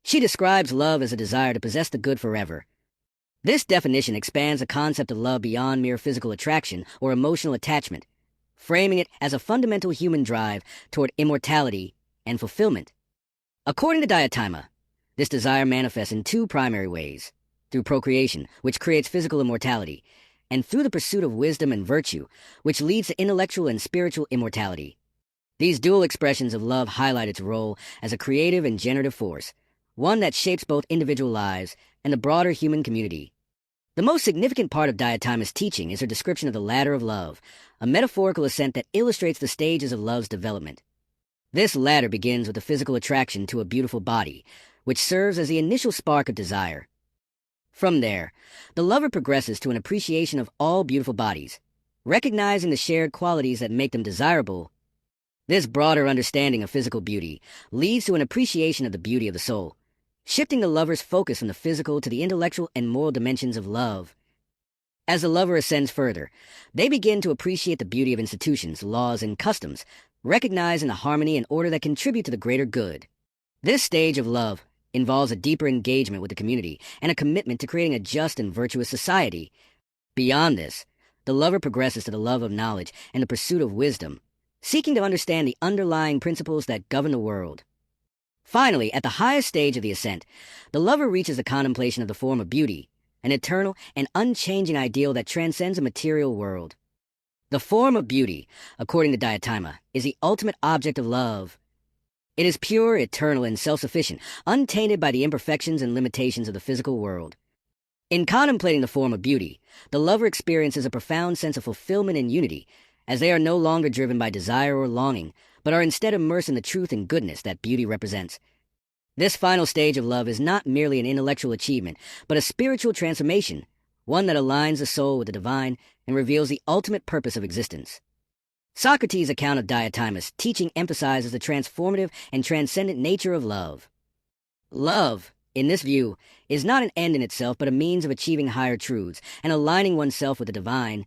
[SPEAKER 1] She describes love as a desire to possess the good forever. This definition expands the concept of love beyond mere physical attraction or emotional attachment, framing it as a fundamental human drive toward immortality and fulfillment. According to Diotima, this desire manifests in two primary ways: through procreation, which creates physical immortality, and through the pursuit of wisdom and virtue, which leads to intellectual and spiritual immortality. These dual expressions of love highlight its role as a creative and generative force, one that shapes both individual lives and the broader human community. The most significant part of Diotima's teaching is her description of the ladder of love, a metaphorical ascent that illustrates the stages of love's development. This ladder begins with the physical attraction to a beautiful body, which serves as the initial spark of desire. From there, the lover progresses to an appreciation of all beautiful bodies, recognizing the shared qualities that make them desirable. This broader understanding of physical beauty leads to an appreciation of the beauty of the soul, shifting the lover's focus from the physical to the intellectual and moral dimensions of love. As the lover ascends further, they begin to appreciate the beauty of institutions, laws, and customs, recognizing the harmony and order that contribute to the greater good. This stage of love involves a deeper engagement with the community and a commitment to creating a just and virtuous society. Beyond this, the lover progresses to the love of knowledge and the pursuit of wisdom, seeking to understand the underlying principles that govern the world. Finally, at the highest stage of the ascent, the lover reaches the contemplation of the form of beauty, an eternal and unchanging ideal that transcends a material world. The form of beauty, according to Diotima, is the ultimate object of love. It is pure, eternal, and self-sufficient, untainted by the imperfections and limitations of the physical world. In contemplating the form of beauty, the lover experiences a profound sense of fulfillment and unity, as they are no longer driven by desire or longing, but are instead immersed in the truth and goodness that beauty represents. This final stage of love is not merely an intellectual achievement, but a spiritual transformation, one that aligns the soul with the divine and reveals the ultimate purpose of existence. Socrates' account of Diotima's teaching emphasizes the transformative and transcendent nature of love. Love, in this view, is not an end in itself, but a means of achieving higher truths and aligning oneself with the divine.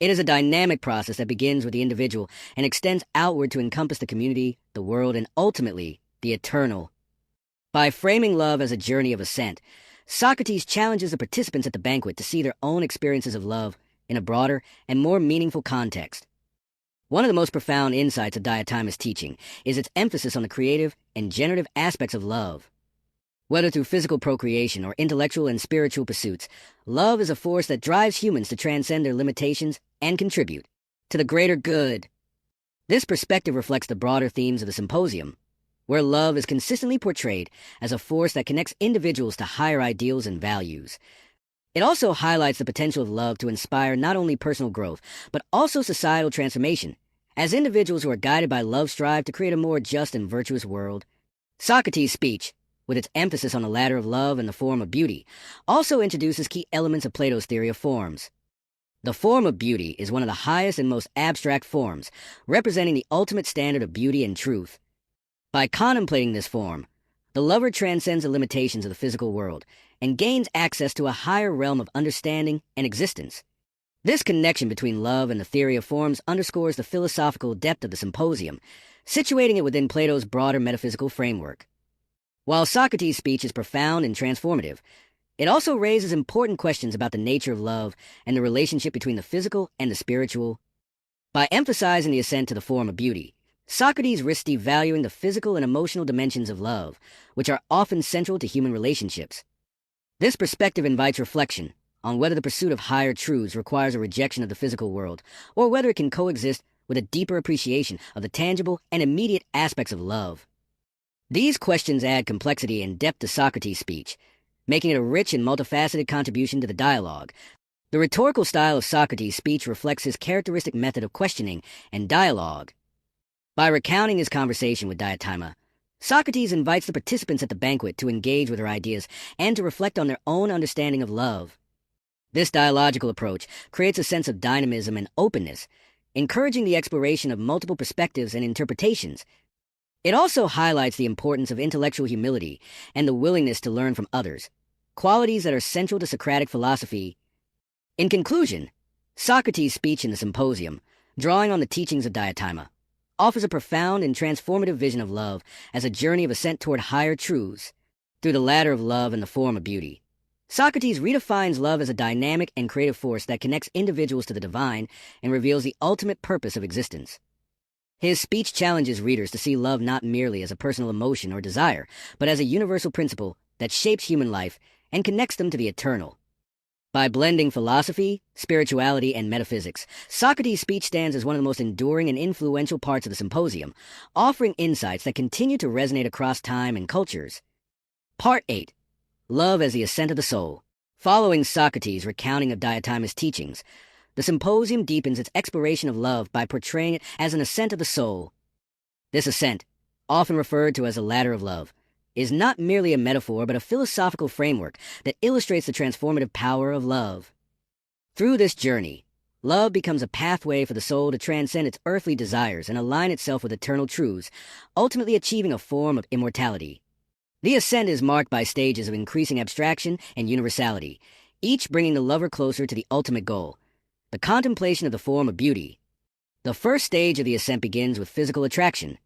[SPEAKER 1] It is a dynamic process that begins with the individual and extends outward to encompass the community, the world, and ultimately, the eternal. By framing love as a journey of ascent, Socrates challenges the participants at the banquet to see their own experiences of love in a broader and more meaningful context. One of the most profound insights of Diotima's teaching is its emphasis on the creative and generative aspects of love. Whether through physical procreation or intellectual and spiritual pursuits, love is a force that drives humans to transcend their limitations and contribute to the greater good. This perspective reflects the broader themes of the Symposium, where love is consistently portrayed as a force that connects individuals to higher ideals and values. It also highlights the potential of love to inspire not only personal growth, but also societal transformation, as individuals who are guided by love strive to create a more just and virtuous world. Socrates' speech, with its emphasis on the ladder of love and the form of beauty, also introduces key elements of Plato's theory of forms. The form of beauty is one of the highest and most abstract forms, representing the ultimate standard of beauty and truth. By contemplating this form, the lover transcends the limitations of the physical world and gains access to a higher realm of understanding and existence. This connection between love and the theory of forms underscores the philosophical depth of the Symposium, situating it within Plato's broader metaphysical framework. While Socrates' speech is profound and transformative, it also raises important questions about the nature of love and the relationship between the physical and the spiritual. By emphasizing the ascent to the form of beauty, Socrates risks devaluing the physical and emotional dimensions of love, which are often central to human relationships. This perspective invites reflection on whether the pursuit of higher truths requires a rejection of the physical world, or whether it can coexist with a deeper appreciation of the tangible and immediate aspects of love. These questions add complexity and depth to Socrates' speech, making it a rich and multifaceted contribution to the dialogue. The rhetorical style of Socrates' speech reflects his characteristic method of questioning and dialogue. By recounting his conversation with Diotima, Socrates invites the participants at the banquet to engage with her ideas and to reflect on their own understanding of love. This dialogical approach creates a sense of dynamism and openness, encouraging the exploration of multiple perspectives and interpretations. It also highlights the importance of intellectual humility and the willingness to learn from others, qualities that are central to Socratic philosophy. In conclusion, Socrates' speech in the Symposium, drawing on the teachings of Diotima, offers a profound and transformative vision of love as a journey of ascent toward higher truths. Through the ladder of love and the form of beauty, Socrates redefines love as a dynamic and creative force that connects individuals to the divine and reveals the ultimate purpose of existence. His speech challenges readers to see love not merely as a personal emotion or desire, but as a universal principle that shapes human life and connects them to the eternal. By blending philosophy, spirituality, and metaphysics, Socrates' speech stands as one of the most enduring and influential parts of the Symposium, offering insights that continue to resonate across time and cultures. Part 8. Love as the Ascent of the Soul. Following Socrates' recounting of Diotima's teachings, the Symposium deepens its exploration of love by portraying it as an ascent of the soul. This ascent, often referred to as the ladder of love, is not merely a metaphor but a philosophical framework that illustrates the transformative power of love. Through this journey, love becomes a pathway for the soul to transcend its earthly desires and align itself with eternal truths, ultimately achieving a form of immortality. The ascent is marked by stages of increasing abstraction and universality, each bringing the lover closer to the ultimate goal, the contemplation of the form of beauty. The first stage of the ascent begins with physical attraction.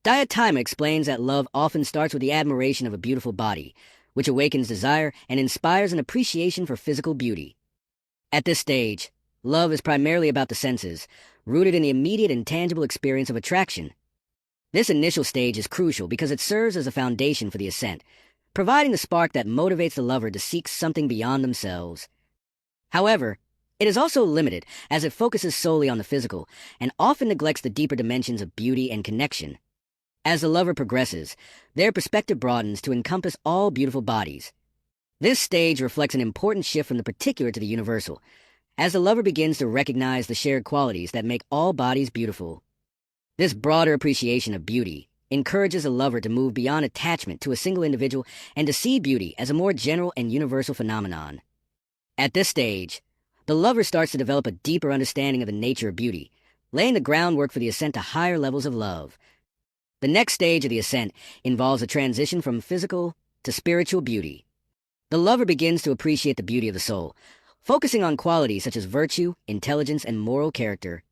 [SPEAKER 1] Diotima explains that love often starts with the admiration of a beautiful body, which awakens desire and inspires an appreciation for physical beauty. At this stage, love is primarily about the senses, rooted in the immediate and tangible experience of attraction. This initial stage is crucial because it serves as a foundation for the ascent, providing the spark that motivates the lover to seek something beyond themselves. However, it is also limited as it focuses solely on the physical and often neglects the deeper dimensions of beauty and connection. As the lover progresses, their perspective broadens to encompass all beautiful bodies. This stage reflects an important shift from the particular to the universal, as the lover begins to recognize the shared qualities that make all bodies beautiful. This broader appreciation of beauty encourages a lover to move beyond attachment to a single individual and to see beauty as a more general and universal phenomenon. At this stage, the lover starts to develop a deeper understanding of the nature of beauty, laying the groundwork for the ascent to higher levels of love. The next stage of the ascent involves a transition from physical to spiritual beauty. The lover begins to appreciate the beauty of the soul, focusing on qualities such as virtue, intelligence, and moral character.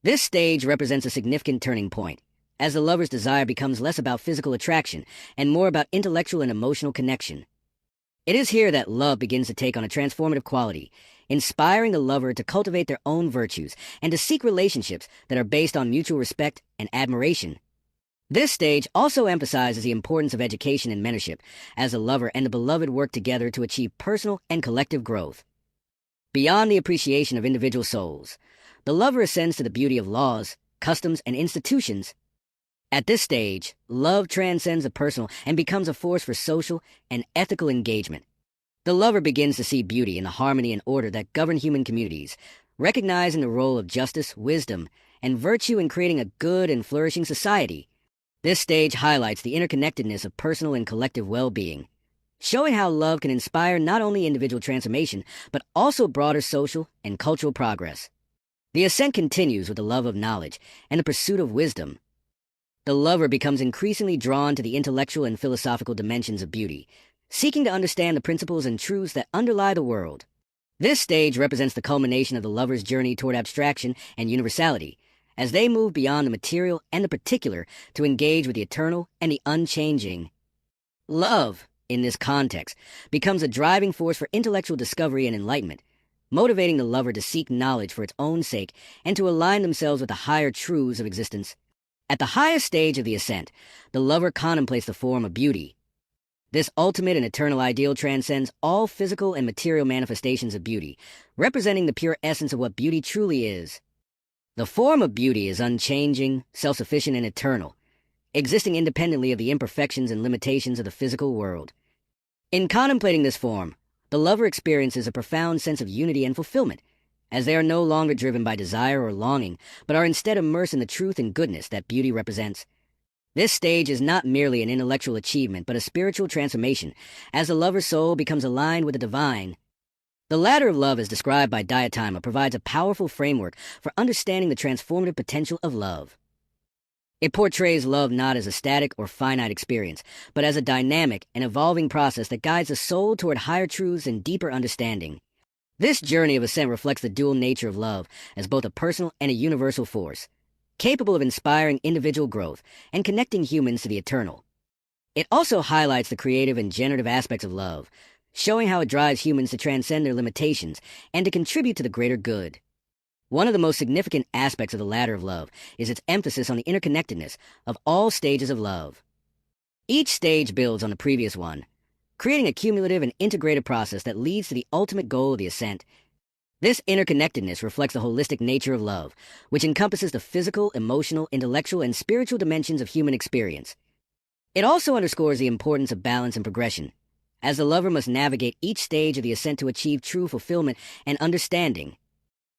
[SPEAKER 1] This stage represents a significant turning point, as the lover's desire becomes less about physical attraction and more about intellectual and emotional connection. It is here that love begins to take on a transformative quality, inspiring the lover to cultivate their own virtues and to seek relationships that are based on mutual respect and admiration. This stage also emphasizes the importance of education and mentorship, as the lover and the beloved work together to achieve personal and collective growth. Beyond the appreciation of individual souls, the lover ascends to the beauty of laws, customs, and institutions. At this stage, love transcends the personal and becomes a force for social and ethical engagement. The lover begins to see beauty in the harmony and order that govern human communities, recognizing the role of justice, wisdom, and virtue in creating a good and flourishing society. This stage highlights the interconnectedness of personal and collective well-being, showing how love can inspire not only individual transformation, but also broader social and cultural progress. The ascent continues with the love of knowledge and the pursuit of wisdom. The lover becomes increasingly drawn to the intellectual and philosophical dimensions of beauty, seeking to understand the principles and truths that underlie the world. This stage represents the culmination of the lover's journey toward abstraction and universality, as they move beyond the material and the particular to engage with the eternal and the unchanging. Love, in this context, becomes a driving force for intellectual discovery and enlightenment, motivating the lover to seek knowledge for its own sake and to align themselves with the higher truths of existence. At the highest stage of the ascent, the lover contemplates the form of beauty. This ultimate and eternal ideal transcends all physical and material manifestations of beauty, representing the pure essence of what beauty truly is. The form of beauty is unchanging, self-sufficient, and eternal, existing independently of the imperfections and limitations of the physical world. In contemplating this form, the lover experiences a profound sense of unity and fulfillment, as they are no longer driven by desire or longing, but are instead immersed in the truth and goodness that beauty represents. This stage is not merely an intellectual achievement, but a spiritual transformation, as the lover's soul becomes aligned with the divine. The ladder of love, as described by Diotima, provides a powerful framework for understanding the transformative potential of love. It portrays love not as a static or finite experience, but as a dynamic and evolving process that guides the soul toward higher truths and deeper understanding. This journey of ascent reflects the dual nature of love as both a personal and a universal force, capable of inspiring individual growth and connecting humans to the eternal. It also highlights the creative and generative aspects of love, showing how it drives humans to transcend their limitations and to contribute to the greater good. One of the most significant aspects of the ladder of love is its emphasis on the interconnectedness of all stages of love. Each stage builds on the previous one, creating a cumulative and integrated process that leads to the ultimate goal of the ascent. This interconnectedness reflects the holistic nature of love, which encompasses the physical, emotional, intellectual, and spiritual dimensions of human experience. It also underscores the importance of balance and progression, as the lover must navigate each stage of the ascent to achieve true fulfillment and understanding.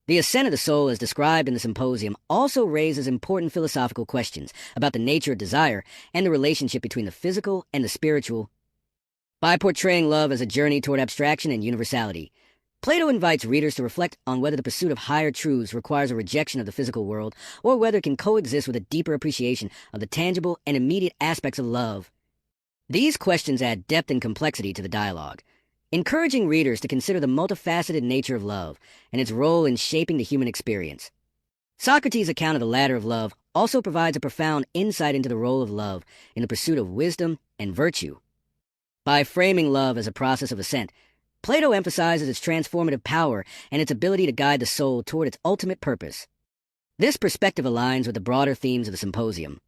[SPEAKER 1] The ascent of the soul, as described in the Symposium, also raises important philosophical questions about the nature of desire and the relationship between the physical and the spiritual. By portraying love as a journey toward abstraction and universality, Plato invites readers to reflect on whether the pursuit of higher truths requires a rejection of the physical world or whether it can coexist with a deeper appreciation of the tangible and immediate aspects of love. These questions add depth and complexity to the dialogue, encouraging readers to consider the multifaceted nature of love and its role in shaping the human experience. Socrates' account of the ladder of love also provides a profound insight into the role of love in the pursuit of wisdom and virtue. By framing love as a process of ascent, Plato emphasizes its transformative power and its ability to guide the soul toward its ultimate purpose. This perspective aligns with the broader themes of the Symposium,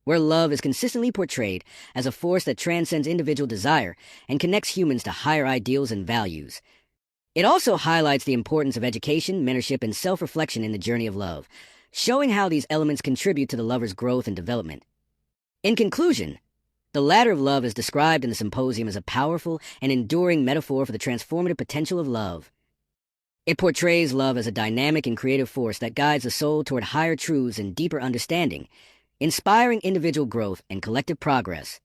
[SPEAKER 1] where love is consistently portrayed as a force that transcends individual desire and connects humans to higher ideals and values. It also highlights the importance of education, mentorship, and self-reflection in the journey of love, showing how these elements contribute to the lover's growth and development. In conclusion, the ladder of love is described in the Symposium as a powerful and enduring metaphor for the transformative potential of love. It portrays love as a dynamic and creative force that guides the soul toward higher truths and deeper understanding, inspiring individual growth and collective progress.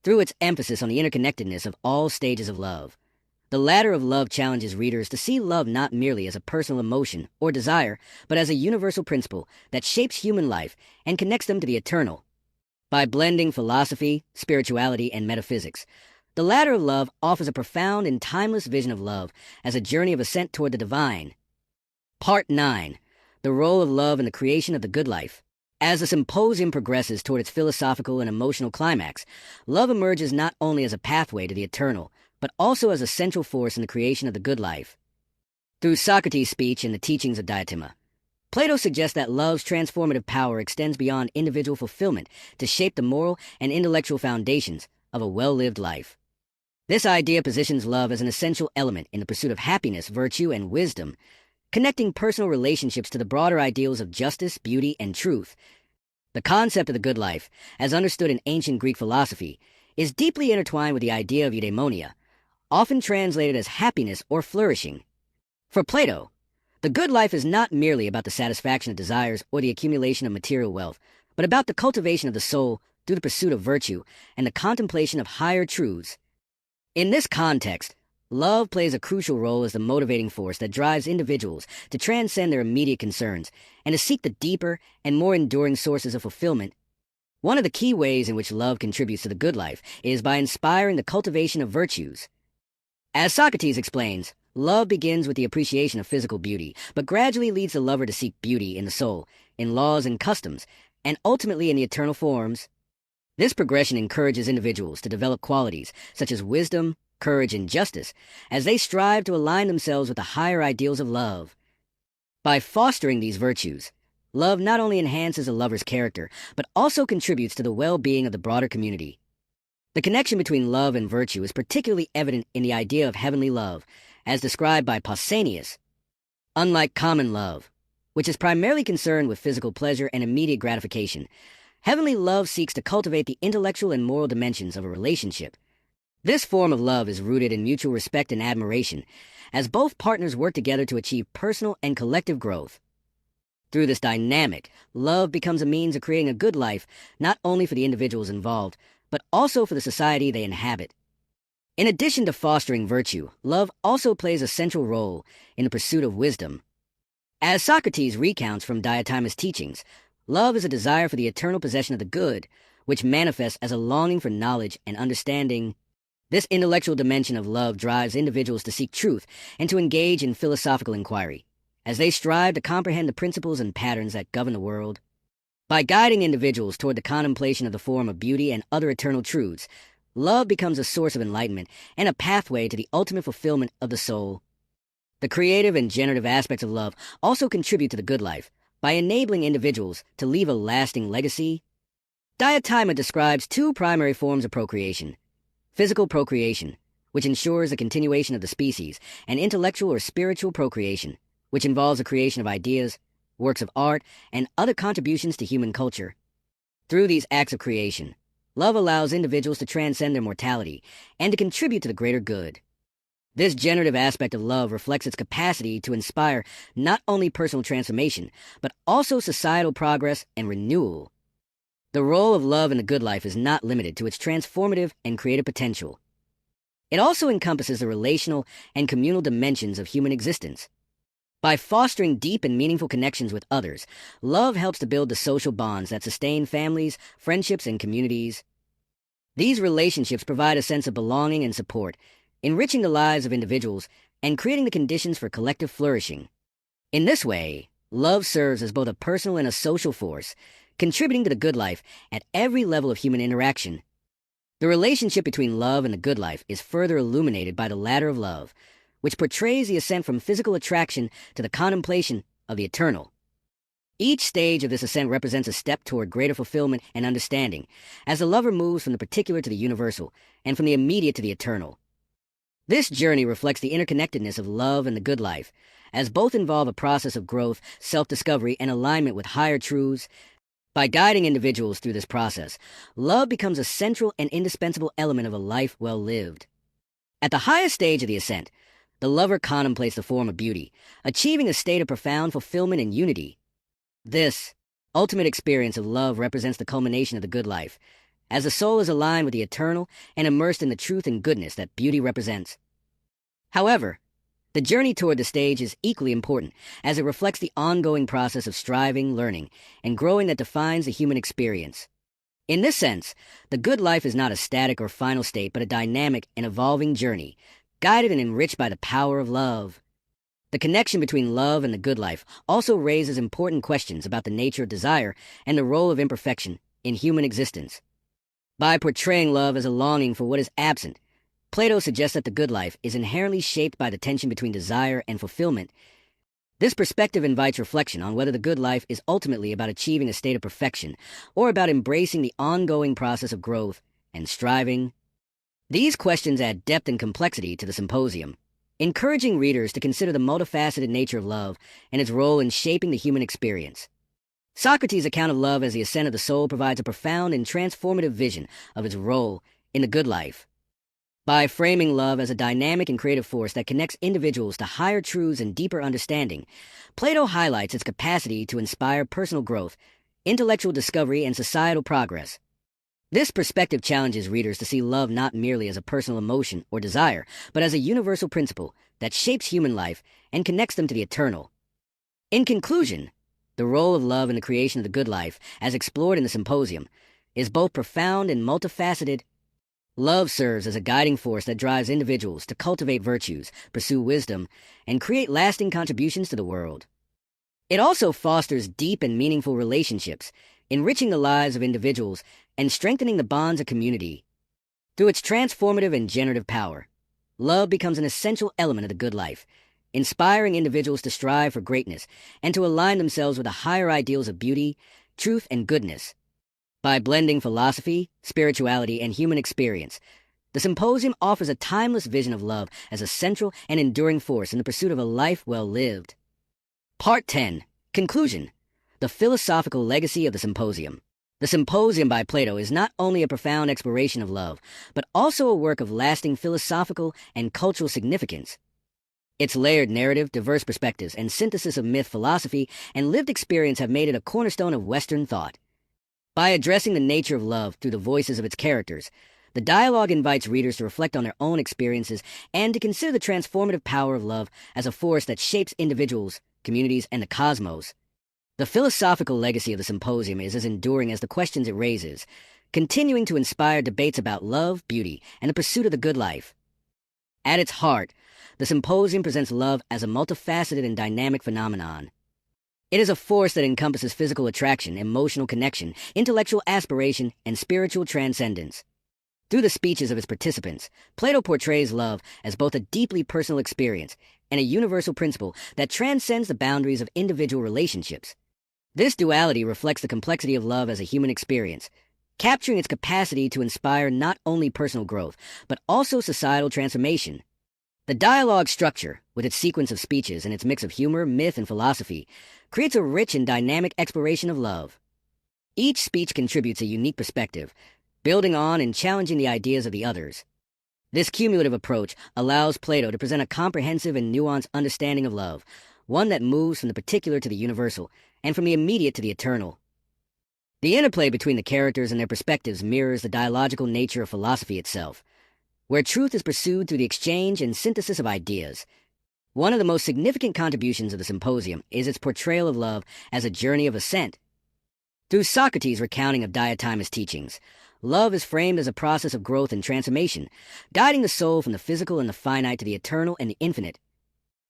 [SPEAKER 1] Through its emphasis on the interconnectedness of all stages of love, the ladder of love challenges readers to see love not merely as a personal emotion or desire, but as a universal principle that shapes human life and connects them to the eternal. By blending philosophy, spirituality, and metaphysics, the ladder of love offers a profound and timeless vision of love as a journey of ascent toward the divine. Part 9. The role of love in the creation of the good life. As the Symposium progresses toward its philosophical and emotional climax, love emerges not only as a pathway to the eternal, but also as a central force in the creation of the good life. Through Socrates' speech and the teachings of Diotima, Plato suggests that love's transformative power extends beyond individual fulfillment to shape the moral and intellectual foundations of a well-lived life. This idea positions love as an essential element in the pursuit of happiness, virtue, and wisdom, connecting personal relationships to the broader ideals of justice, beauty, and truth. The concept of the good life, as understood in ancient Greek philosophy, is deeply intertwined with the idea of eudaimonia, often translated as happiness or flourishing. For Plato, the good life is not merely about the satisfaction of desires or the accumulation of material wealth, but about the cultivation of the soul through the pursuit of virtue and the contemplation of higher truths. In this context, love plays a crucial role as the motivating force that drives individuals to transcend their immediate concerns and to seek the deeper and more enduring sources of fulfillment. One of the key ways in which love contributes to the good life is by inspiring the cultivation of virtues. As Socrates explains, love begins with the appreciation of physical beauty, but gradually leads the lover to seek beauty in the soul, in laws and customs, and ultimately in the eternal forms. This progression encourages individuals to develop qualities such as wisdom, courage, and justice as they strive to align themselves with the higher ideals of love. By fostering these virtues, love not only enhances a lover's character, but also contributes to the well-being of the broader community. The connection between love and virtue is particularly evident in the idea of heavenly love, as described by Pausanias. Unlike common love, which is primarily concerned with physical pleasure and immediate gratification, heavenly love seeks to cultivate the intellectual and moral dimensions of a relationship. This form of love is rooted in mutual respect and admiration, as both partners work together to achieve personal and collective growth. Through this dynamic, love becomes a means of creating a good life not only for the individuals involved, but also for the society they inhabit. In addition to fostering virtue, love also plays a central role in the pursuit of wisdom. As Socrates recounts from Diotima's teachings, love is a desire for the eternal possession of the good, which manifests as a longing for knowledge and understanding. This intellectual dimension of love drives individuals to seek truth and to engage in philosophical inquiry, as they strive to comprehend the principles and patterns that govern the world. By guiding individuals toward the contemplation of the form of beauty and other eternal truths, love becomes a source of enlightenment and a pathway to the ultimate fulfillment of the soul. The creative and generative aspects of love also contribute to the good life by enabling individuals to leave a lasting legacy. Diotima describes two primary forms of procreation: physical procreation, which ensures the continuation of the species, and intellectual or spiritual procreation, which involves the creation of ideas, works of art, and other contributions to human culture. Through these acts of creation, love allows individuals to transcend their mortality and to contribute to the greater good. This generative aspect of love reflects its capacity to inspire not only personal transformation, but also societal progress and renewal. The role of love in the good life is not limited to its transformative and creative potential. It also encompasses the relational and communal dimensions of human existence. By fostering deep and meaningful connections with others, love helps to build the social bonds that sustain families, friendships, and communities. These relationships provide a sense of belonging and support, enriching the lives of individuals and creating the conditions for collective flourishing. In this way, love serves as both a personal and a social force, contributing to the good life at every level of human interaction. The relationship between love and the good life is further illuminated by the ladder of love, which portrays the ascent from physical attraction to the contemplation of the eternal. Each stage of this ascent represents a step toward greater fulfillment and understanding, as the lover moves from the particular to the universal, and from the immediate to the eternal. This journey reflects the interconnectedness of love and the good life, as both involve a process of growth, self-discovery, and alignment with higher truths. By guiding individuals through this process, love becomes a central and indispensable element of a life well lived. At the highest stage of the ascent, the lover contemplates the form of beauty, achieving a state of profound fulfillment and unity. This ultimate experience of love represents the culmination of the good life, as the soul is aligned with the eternal and immersed in the truth and goodness that beauty represents. However, the journey toward the stage is equally important, as it reflects the ongoing process of striving, learning, and growing that defines the human experience. In this sense, the good life is not a static or final state, but a dynamic and evolving journey, guided and enriched by the power of love. The connection between love and the good life also raises important questions about the nature of desire and the role of imperfection in human existence. By portraying love as a longing for what is absent, Plato suggests that the good life is inherently shaped by the tension between desire and fulfillment. This perspective invites reflection on whether the good life is ultimately about achieving a state of perfection or about embracing the ongoing process of growth and striving. These questions add depth and complexity to the symposium, encouraging readers to consider the multifaceted nature of love and its role in shaping the human experience. Socrates' account of love as the ascent of the soul provides a profound and transformative vision of its role in the good life. By framing love as a dynamic and creative force that connects individuals to higher truths and deeper understanding, Plato highlights its capacity to inspire personal growth, intellectual discovery, and societal progress. This perspective challenges readers to see love not merely as a personal emotion or desire, but as a universal principle that shapes human life and connects them to the eternal. In conclusion, the role of love in the creation of the good life, as explored in the symposium, is both profound and multifaceted. Love serves as a guiding force that drives individuals to cultivate virtues, pursue wisdom, and create lasting contributions to the world. It also fosters deep and meaningful relationships, enriching the lives of individuals and strengthening the bonds of community. Through its transformative and generative power, love becomes an essential element of the good life, inspiring individuals to strive for greatness and to align themselves with the higher ideals of beauty, truth, and goodness. By blending philosophy, spirituality, and human experience, the symposium offers a timeless vision of love as a central and enduring force in the pursuit of a life well lived. Part 10. Conclusion. The philosophical legacy of the symposium. The Symposium by Plato is not only a profound exploration of love, but also a work of lasting philosophical and cultural significance. Its layered narrative, diverse perspectives, and synthesis of myth, philosophy, and lived experience have made it a cornerstone of Western thought. By addressing the nature of love through the voices of its characters, the dialogue invites readers to reflect on their own experiences and to consider the transformative power of love as a force that shapes individuals, communities, and the cosmos. The philosophical legacy of the symposium is as enduring as the questions it raises, continuing to inspire debates about love, beauty, and the pursuit of the good life. At its heart, the symposium presents love as a multifaceted and dynamic phenomenon. It is a force that encompasses physical attraction, emotional connection, intellectual aspiration, and spiritual transcendence. Through the speeches of its participants, Plato portrays love as both a deeply personal experience and a universal principle that transcends the boundaries of individual relationships. This duality reflects the complexity of love as a human experience, capturing its capacity to inspire not only personal growth, but also societal transformation. The dialogue structure, with its sequence of speeches and its mix of humor, myth, and philosophy, creates a rich and dynamic exploration of love. Each speech contributes a unique perspective, building on and challenging the ideas of the others. This cumulative approach allows Plato to present a comprehensive and nuanced understanding of love, one that moves from the particular to the universal, and from the immediate to the eternal. The interplay between the characters and their perspectives mirrors the dialogical nature of philosophy itself, where truth is pursued through the exchange and synthesis of ideas. One of the most significant contributions of the symposium is its portrayal of love as a journey of ascent. Through Socrates' recounting of Diotimus' teachings, love is framed as a process of growth and transformation, guiding the soul from the physical and the finite to the eternal and the infinite.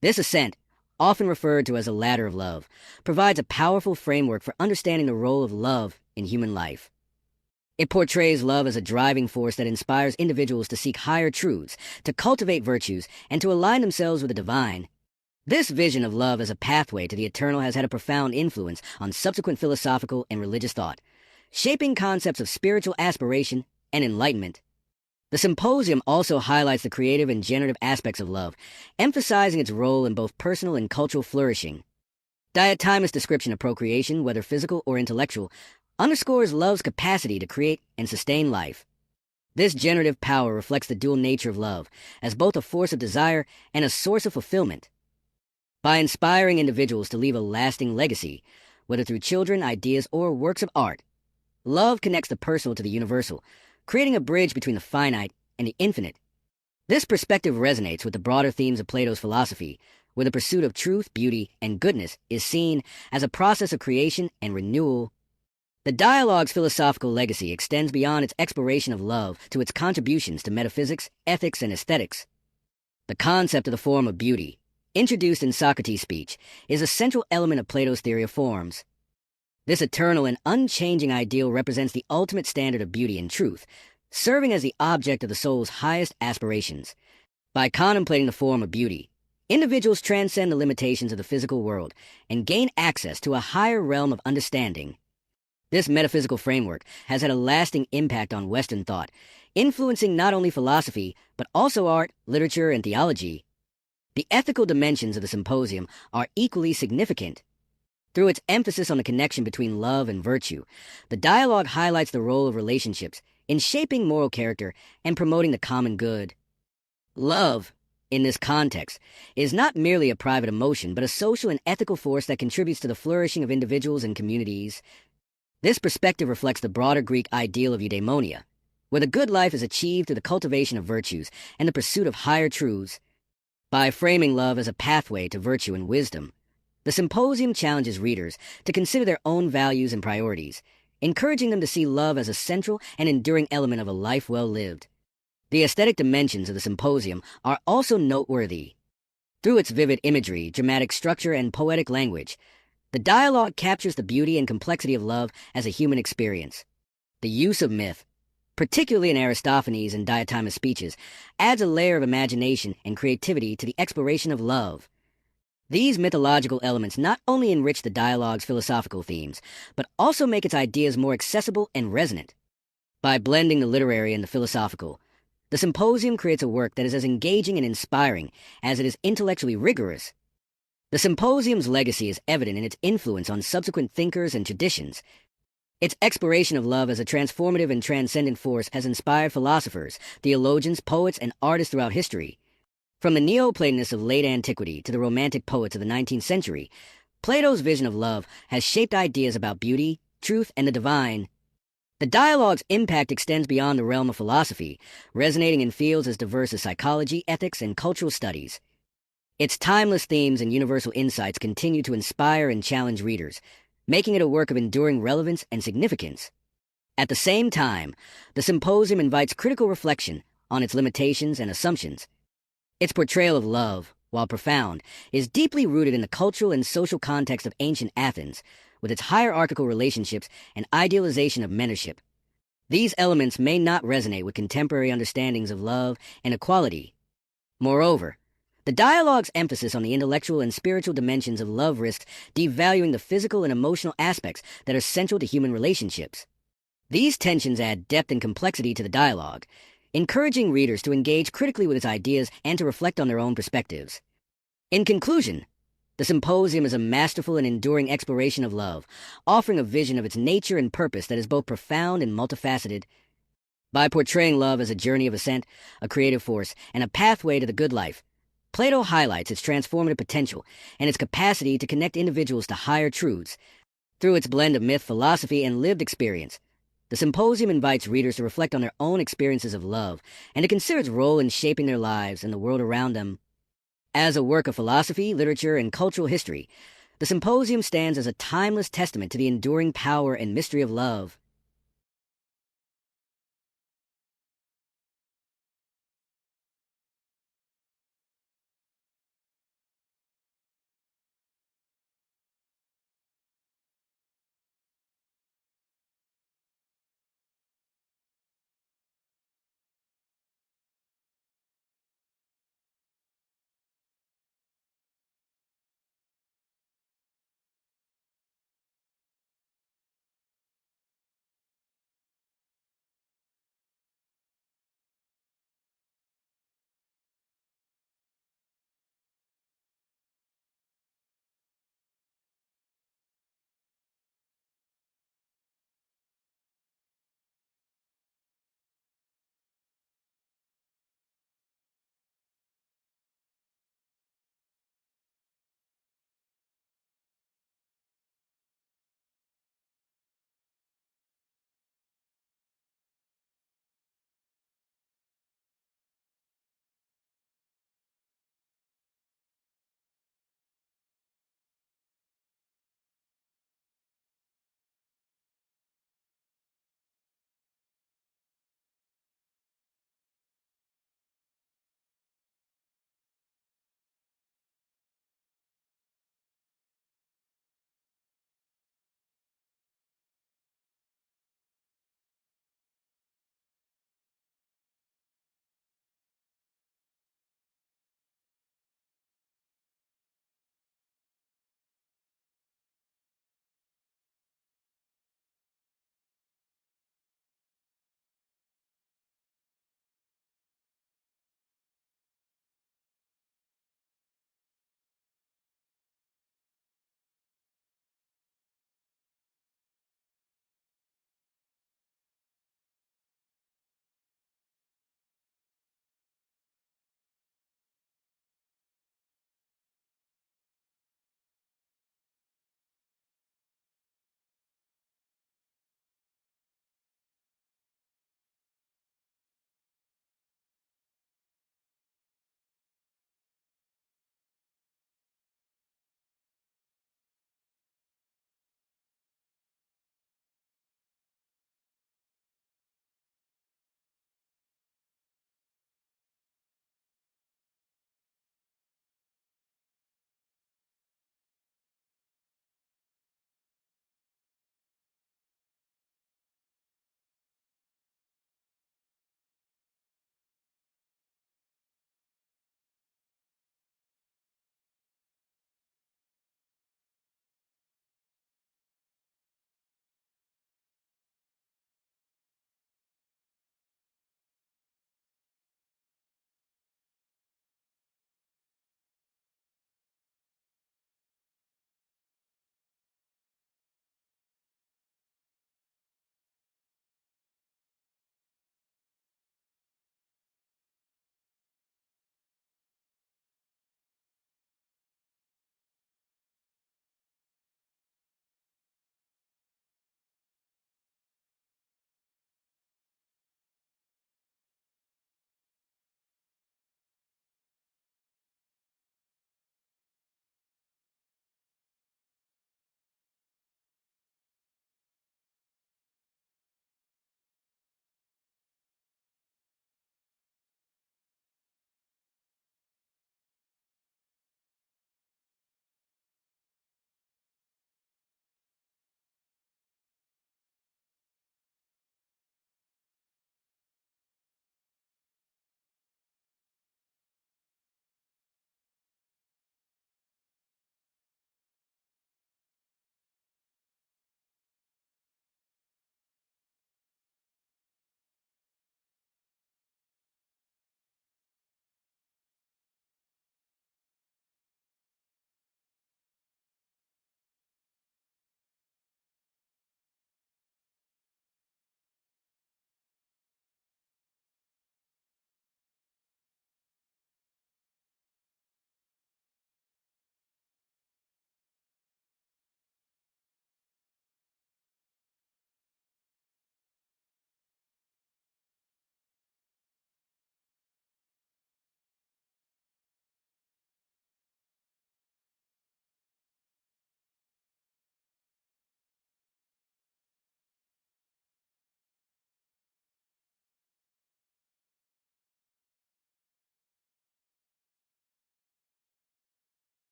[SPEAKER 1] This ascent, often referred to as a ladder of love, provides a powerful framework for understanding the role of love in human life. It portrays love as a driving force that inspires individuals to seek higher truths, to cultivate virtues, and to align themselves with the divine. This vision of love as a pathway to the eternal has had a profound influence on subsequent philosophical and religious thought, shaping concepts of spiritual aspiration and enlightenment. The symposium also highlights the creative and generative aspects of love, emphasizing its role in both personal and cultural flourishing. Diotimous' description of procreation, whether physical or intellectual, underscores love's capacity to create and sustain life. This generative power reflects the dual nature of love, as both a force of desire and a source of fulfillment. By inspiring individuals to leave a lasting legacy, whether through children, ideas, or works of art, love connects the personal to the universal, creating a bridge between the finite and the infinite. This perspective resonates with the broader themes of Plato's philosophy, where the pursuit of truth, beauty, and goodness is seen as a process of creation and renewal. The dialogue's philosophical legacy extends beyond its exploration of love to its contributions to metaphysics, ethics, and aesthetics. The concept of the form of beauty, introduced in Socrates' speech, is a central element of Plato's theory of forms. This eternal and unchanging ideal represents the ultimate standard of beauty and truth, serving as the object of the soul's highest aspirations. By contemplating the form of beauty, individuals transcend the limitations of the physical world and gain access to a higher realm of understanding. This metaphysical framework has had a lasting impact on Western thought, influencing not only philosophy, but also art, literature, and theology. The ethical dimensions of the symposium are equally significant. Through its emphasis on the connection between love and virtue, the dialogue highlights the role of relationships in shaping moral character and promoting the common good. Love, in this context, is not merely a private emotion, but a social and ethical force that contributes to the flourishing of individuals and communities. This perspective reflects the broader Greek ideal of eudaimonia, where the good life is achieved through the cultivation of virtues and the pursuit of higher truths. By framing love as a pathway to virtue and wisdom, the symposium challenges readers to consider their own values and priorities, encouraging them to see love as a central and enduring element of a life well lived. The aesthetic dimensions of the symposium are also noteworthy. Through its vivid imagery, dramatic structure, and poetic language, the dialogue captures the beauty and complexity of love as a human experience. The use of myth, particularly in Aristophanes and Diotimous' speeches, adds a layer of imagination and creativity to the exploration of love. These mythological elements not only enrich the dialogue's philosophical themes, but also make its ideas more accessible and resonant. By blending the literary and the philosophical, the symposium creates a work that is as engaging and inspiring as it is intellectually rigorous. The symposium's legacy is evident in its influence on subsequent thinkers and traditions. Its exploration of love as a transformative and transcendent force has inspired philosophers, theologians, poets, and artists throughout history. From the Neoplatonists of late antiquity to the Romantic poets of the 19th century, Plato's vision of love has shaped ideas about beauty, truth, and the divine. The dialogue's impact extends beyond the realm of philosophy, resonating in fields as diverse as psychology, ethics, and cultural studies. Its timeless themes and universal insights continue to inspire and challenge readers, making it a work of enduring relevance and significance. At the same time, the symposium invites critical reflection on its limitations and assumptions. Its portrayal of love, while profound, is deeply rooted in the cultural and social context of ancient Athens, with its hierarchical relationships and idealization of mentorship. These elements may not resonate with contemporary understandings of love and equality. Moreover, the dialogue's emphasis on the intellectual and spiritual dimensions of love risks devaluing the physical and emotional aspects that are central to human relationships. These tensions add depth and complexity to the dialogue, encouraging readers to engage critically with its ideas and to reflect on their own perspectives. In conclusion, the symposium is a masterful and enduring exploration of love, offering a vision of its nature and purpose that is both profound and multifaceted. By portraying love as a journey of ascent, a creative force, and a pathway to the good life, Plato highlights its transformative potential and its capacity to connect individuals to higher truths. Through its blend of myth, philosophy, and lived experience, the symposium invites readers to reflect on their own experiences of love and to consider its role in shaping their lives and the world around them. As a work of philosophy, literature, and cultural history, the symposium stands as a timeless testament to the enduring power and mystery of love.